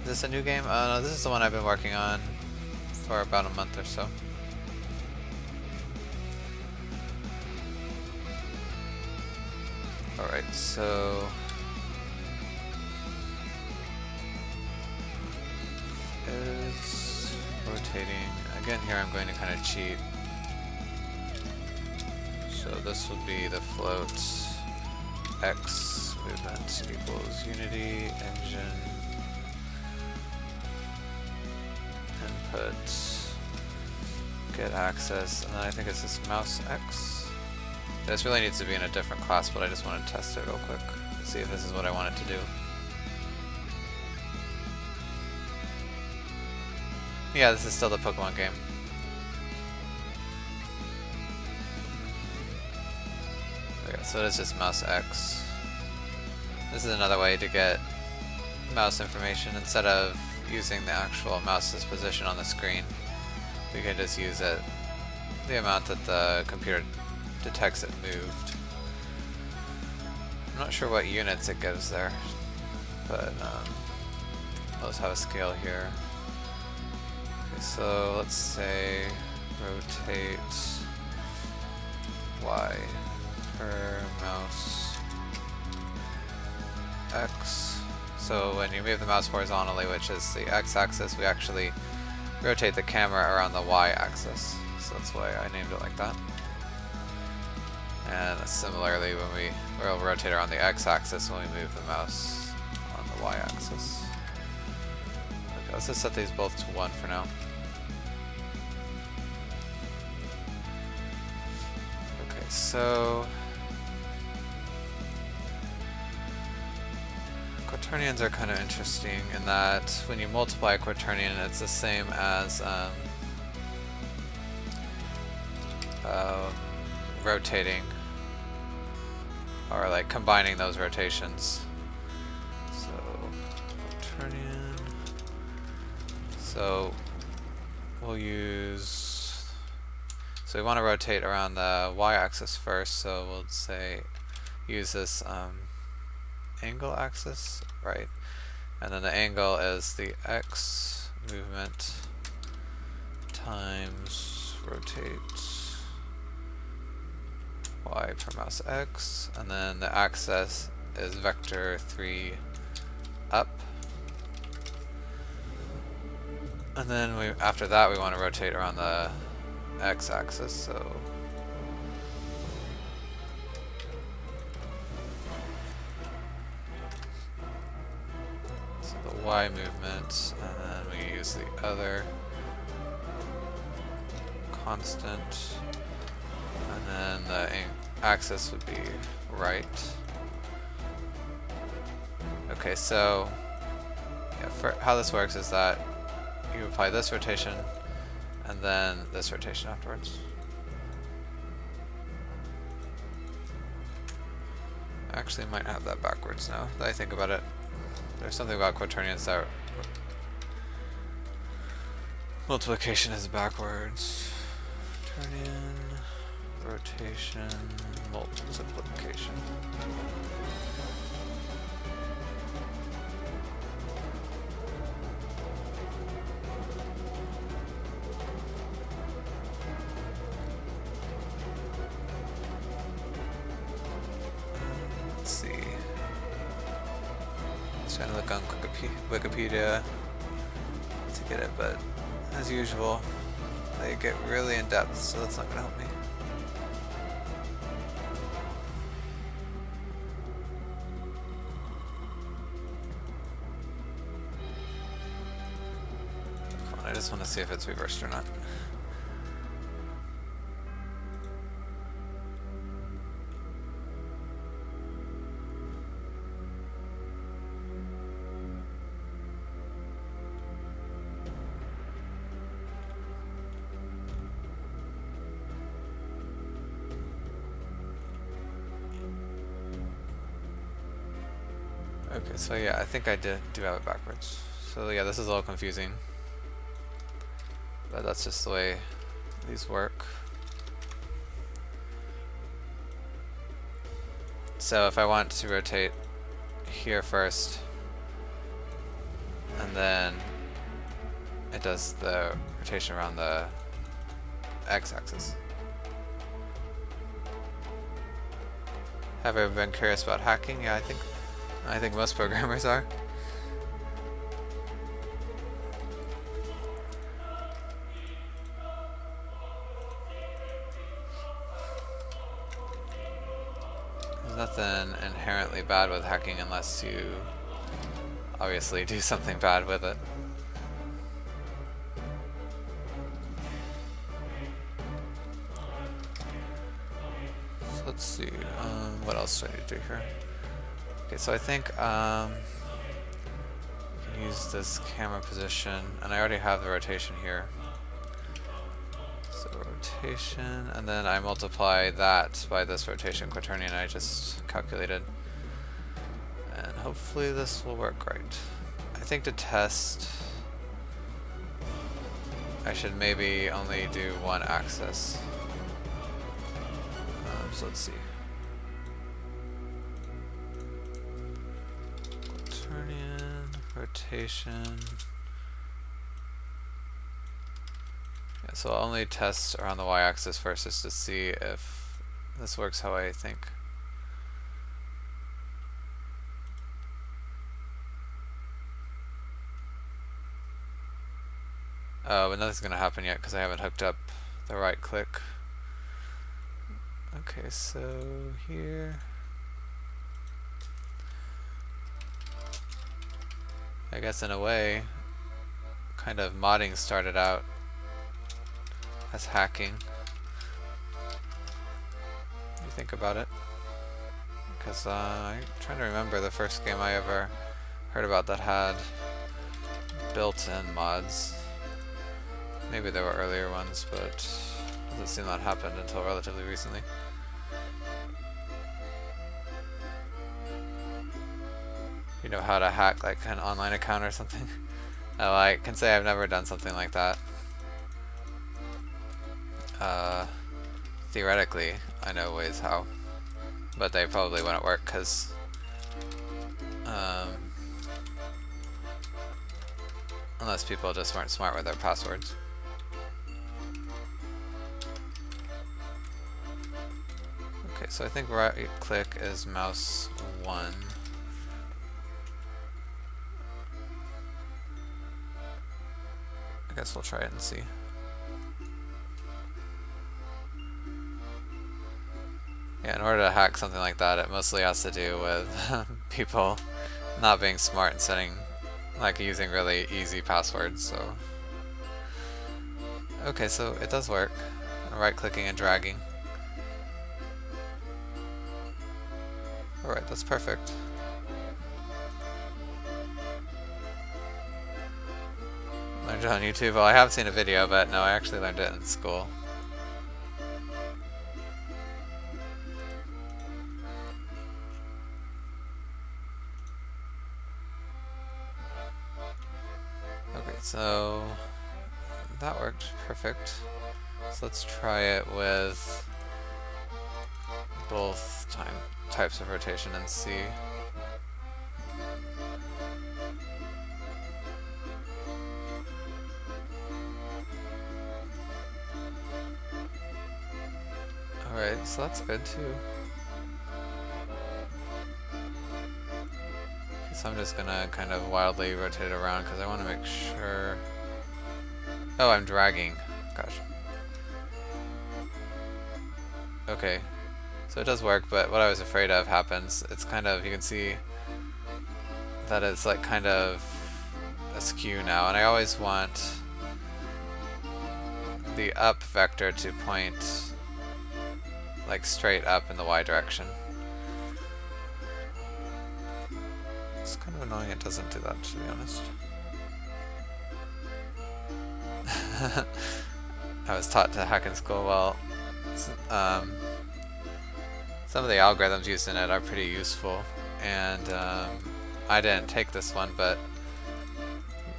Is this a new game? No, this is the one I've been working on for about a month or so. Alright, so is rotating. Again here I'm going to kind of cheat. So this would be the float X movement equals unity engine input get access, and then I think it's this mouse X. This really needs to be in a different class, but I just want to test it real quick, see if this is what I want it to do. Yeah, this is still the Pokemon game. Okay, so it is just mouse X. This is another way to get mouse information. Instead of using the actual mouse's position on the screen, we can just use it, the amount that the computer detects it moved. I'm not sure what units it gives there, but let's have a scale here. Okay, so let's say rotate Y per mouse X. So when you move the mouse horizontally, which is the X-axis, we actually rotate the camera around the Y-axis. So that's why I named it like that. And similarly, when we'll rotate around the X-axis when we move the mouse on the Y-axis. Okay, let's just set these both to 1 for now. Okay, so quaternions are kind of interesting in that when you multiply a quaternion, it's the same as rotating, or like combining those rotations. So quaternion. So we'll use, so we want to rotate around the y-axis first, so we'll say use this angle axis, right? And then the angle is the x movement times rotate y per mouse x, and then the axis is vector 3 up, And then after that we want to rotate around the x-axis, so the y movement, and then we use the other constant, and then the axis would be right. Okay, so yeah, for how this works is that you apply this rotation and then this rotation afterwards. I actually might have that backwards now that I think about it. There's something about quaternions that multiplication is backwards. Quaternion, rotation, multiplication. Let's see. Trying to look on Wikipedia to get it, but as usual, they get really in depth, so that's not going to help me. Come on, I just want to see if it's reversed or not. Okay, so yeah, I think I do have it backwards. So yeah, this is a little confusing, but that's just the way these work. So if I want to rotate here first, and then it does the rotation around the x-axis. Have you ever been curious about hacking? Yeah, I think most programmers are. There's nothing inherently bad with hacking unless you obviously do something bad with it. So let's see, what else do I need to do here? Okay, so I think we can use this camera position, and I already have the rotation here. So rotation, and then I multiply that by this rotation quaternion I just calculated. And hopefully this will work right. I think to test, I should maybe only do one axis. So let's see. Rotation. Yeah, so I'll only test around the y-axis first just to see if this works how I think. Oh, but nothing's gonna happen yet because I haven't hooked up the right click. Okay, so here. I guess in a way, kind of modding started out as hacking. What do you think about it? Because I'm trying to remember the first game I ever heard about that had built-in mods. Maybe there were earlier ones, but it doesn't seem that happened until relatively recently. You know how to hack like an online account or something? Oh, I can say I've never done something like that. Theoretically, I know ways how, but they probably wouldn't work because unless people just weren't smart with their passwords. Okay, so I think right click is mouse 1. guess we'll try it and see. Yeah, in order to hack something like that, it mostly has to do with people not being smart and setting, like, using really easy passwords, so. Okay, so it does work. Right-clicking and dragging. Alright, that's perfect. Learned it on YouTube. Well, I have seen a video, but no, I actually learned it in school. Okay, so that worked perfect. So let's try it with both types of rotation and see. Alright, so that's good too. So I'm just gonna kind of wildly rotate it around because I want to make sure. Oh, I'm dragging. Gosh. Okay. So it does work, but what I was afraid of happens. It's kind of, you can see that it's like kind of askew now, and I always want the up vector to point like straight up in the Y direction. It's kind of annoying it doesn't do that, to be honest. I was taught to hack in school. Well, some of the algorithms used in it are pretty useful, and I didn't take this one, but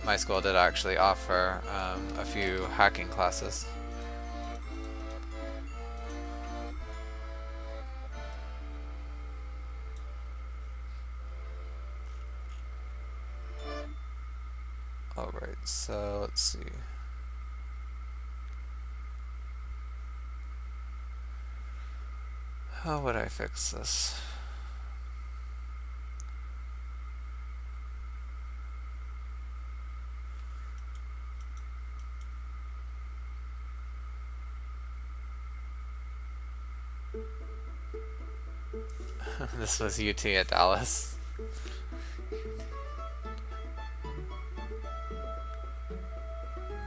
my school did actually offer a few hacking classes. Alright, so let's see. How would I fix this? This was UT at Dallas.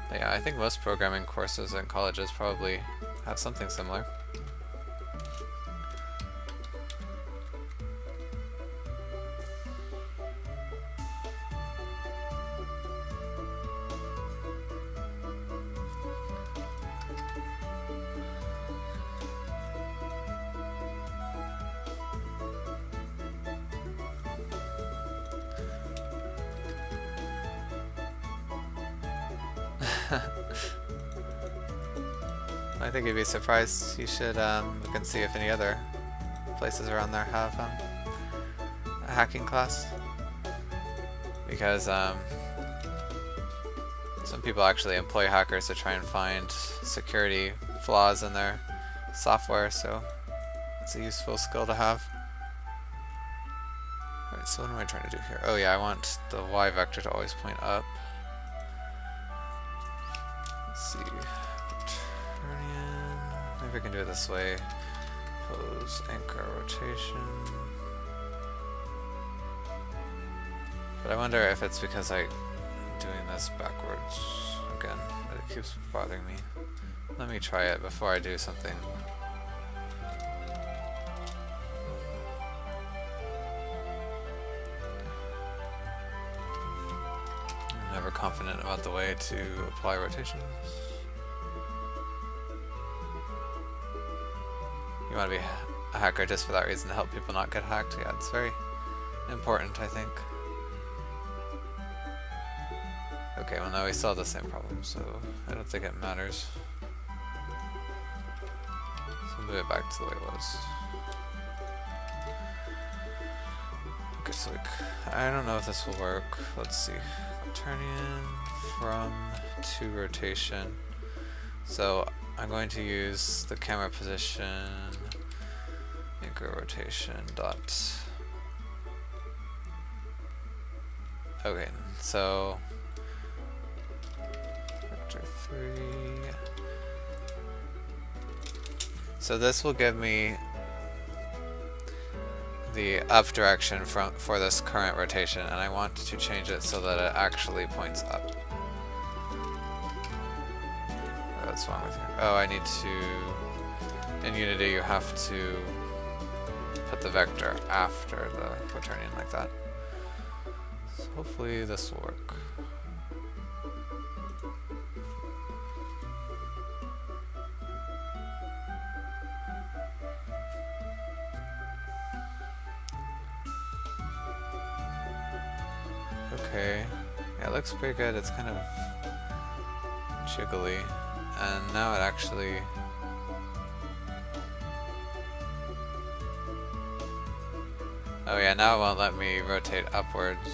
But yeah, I think most programming courses in colleges probably have something similar. I think you'd be surprised. You should look and see if any other places around there have a hacking class. Because some people actually employ hackers to try and find security flaws in their software, so it's a useful skill to have. Alright, so what am I trying to do here? Oh yeah, I want the Y vector to always point up. Let's see. Maybe we can do it this way. Pose, anchor, rotation. But I wonder if it's because I'm doing this backwards again, that it keeps bothering me. Let me try it before I do something. I'm never confident about the way to apply rotations. You want to be a hacker just for that reason, to help people not get hacked. Yeah, it's very important, I think. Okay, well now we still have the same problem, so I don't think it matters. So move it back to the way it was. Okay, so I don't know if this will work. Let's see. Turn-in from to rotation. So I'm going to use the camera position, anchor rotation dot. Okay, so 3. So this will give me the up direction for this current rotation, and I want to change it so that it actually points up. What's wrong with you? Oh, I need to... In Unity, you have to put the vector after the returning like that. So hopefully this will work. Okay, yeah, it looks pretty good. It's kind of jiggly, and now it actually... Oh yeah, now it won't let me rotate upwards,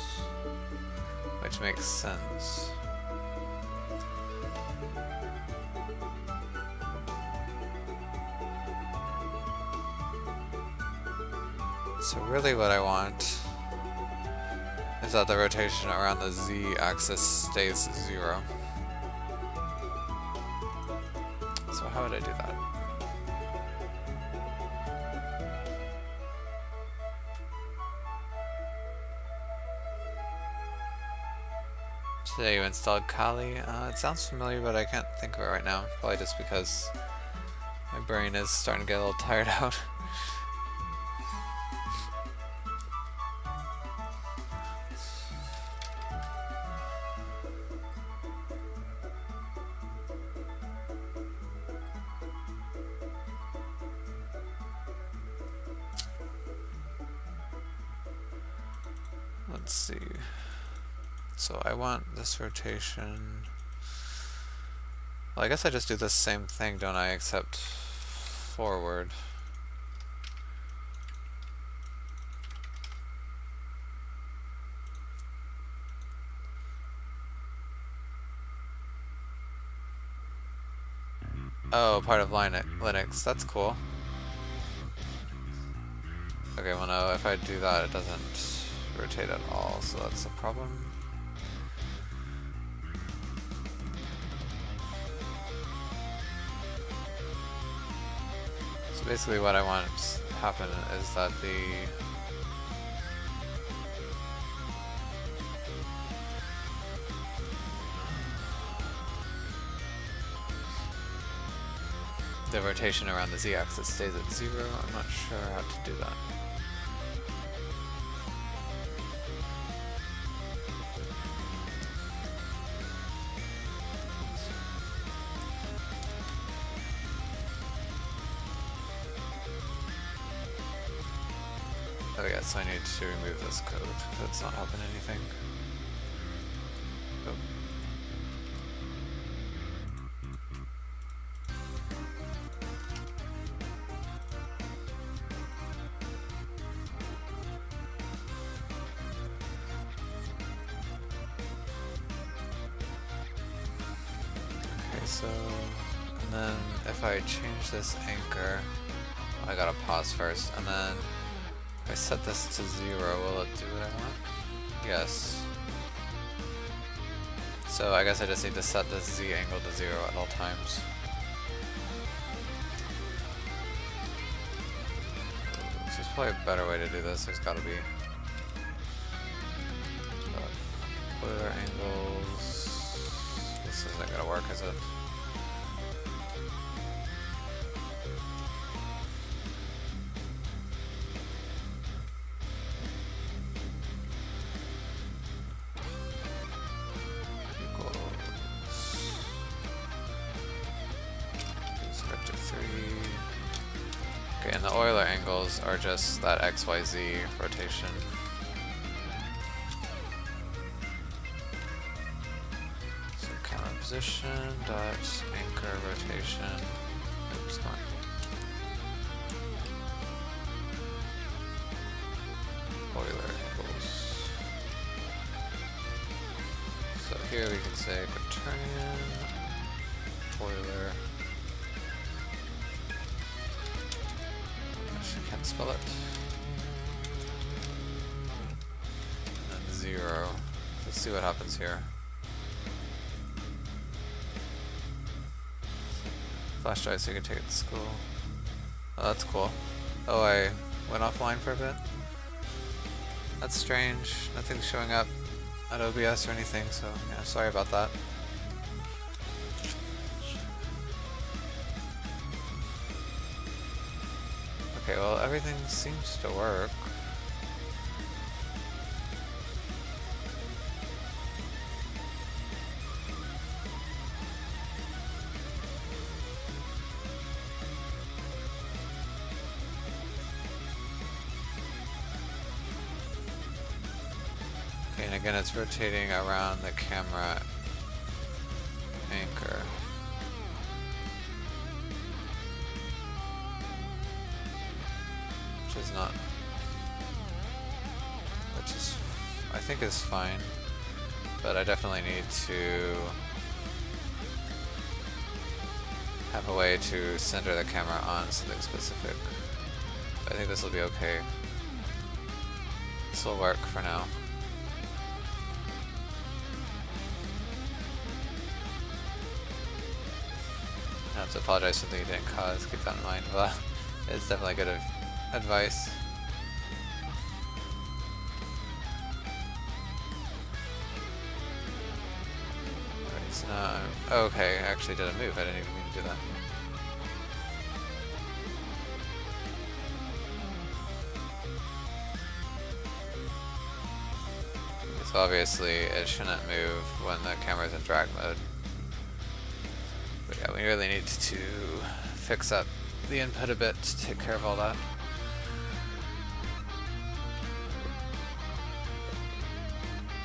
which makes sense. So really what I want is that the rotation around the z-axis stays 0. So how would I do that? Today you installed Kali. It sounds familiar, but I can't think of it right now. Probably just because my brain is starting to get a little tired out. Let's see. So I want this rotation. Well, I guess I just do the same thing, don't I? Except forward. Oh, part of Linux. That's cool. Okay, well no, if I do that, it doesn't rotate at all, so that's a problem. So basically what I want to happen is that the rotation around the z-axis stays at 0. I'm not sure how to do that. Oh yeah, so I need to remove this code, because it's not helping anything. Oh. Okay, so, and then if I change this anchor, I gotta pause first, and then if I set this to 0, will it do what I want? Yes. So I guess I just need to set the z angle to 0 at all times. So there's probably a better way to do this. There's gotta be spoiler angles. This isn't gonna work, is it? Okay, and the Euler angles are just that XYZ rotation. So camera position dot anchor rotation. Oops, come on. Euler angles. So here we can say quaternion, Euler. Can't spell it. And then 0. Let's see what happens here. Flash drive so you can take it to school. Oh, that's cool. Oh, I went offline for a bit? That's strange. Nothing's showing up at OBS or anything, so yeah, sorry about that. Okay, well, everything seems to work. Okay, and again, it's rotating around the camera anchor. Which is not... which is... I think is fine. But I definitely need to have a way to center the camera on something specific. I think this will be okay. This will work for now. I have to apologize for something you didn't cause, keep that in mind, but it's definitely good advice. Alright, so now I'm... oh, okay, I actually did a move, I didn't even mean to do that. So obviously it shouldn't move when the camera's in drag mode. But yeah, we really need to fix up the input a bit to take care of all that.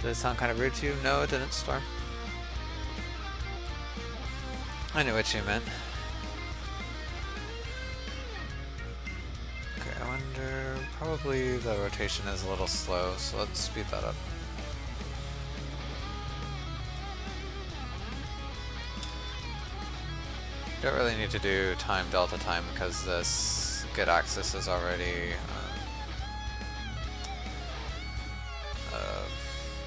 Did it sound kind of rude to you? No, it didn't, Storm. I knew what you meant. Okay, I wonder... probably the rotation is a little slow, so let's speed that up. Don't really need to do time delta time because this get axis is already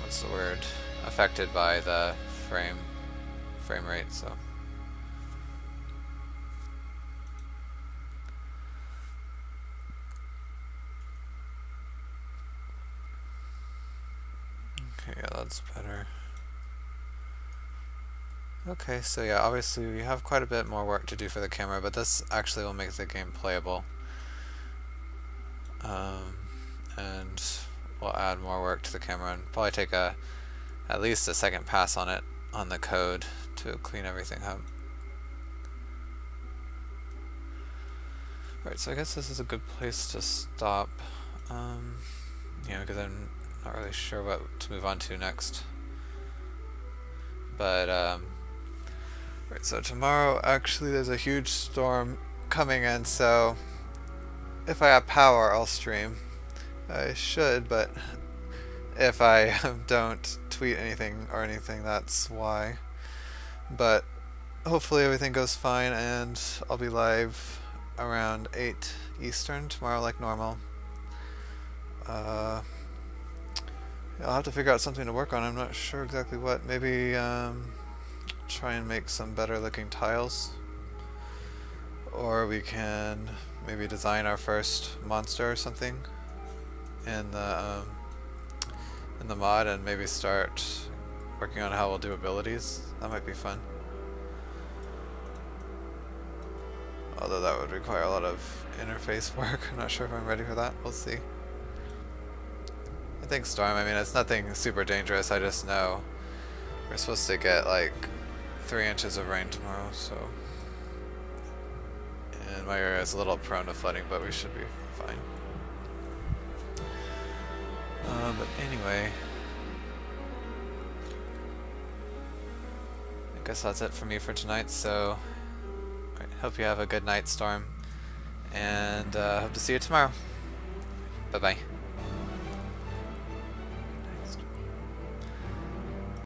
what's the word, affected by the frame rate, so okay, yeah, that's better. Okay, so yeah, obviously we have quite a bit more work to do for the camera, but this actually will make the game playable. And we'll add more work to the camera and probably take at least a second pass on it, on the code, to clean everything up. Right, so I guess this is a good place to stop, because I'm not really sure what to move on to next. But, right, so tomorrow actually there's a huge storm coming in, so if I have power I'll stream. I should, but if I don't tweet anything or anything, that's why. But hopefully everything goes fine and I'll be live around 8 Eastern tomorrow like normal. I'll have to figure out something to work on. I'm not sure exactly what. Maybe try and make some better looking tiles, or we can maybe design our first monster or something in the mod and maybe start working on how we'll do abilities. That might be fun. Although that would require a lot of interface work. I'm not sure if I'm ready for that. We'll see. I think Storm, I mean, it's nothing super dangerous. I just know we're supposed to get like 3 inches of rain tomorrow, so. And my area is a little prone to flooding, but we should be fine. But anyway, I guess that's it for me for tonight, so right, hope you have a good night, Storm, and hope to see you tomorrow. Bye-bye.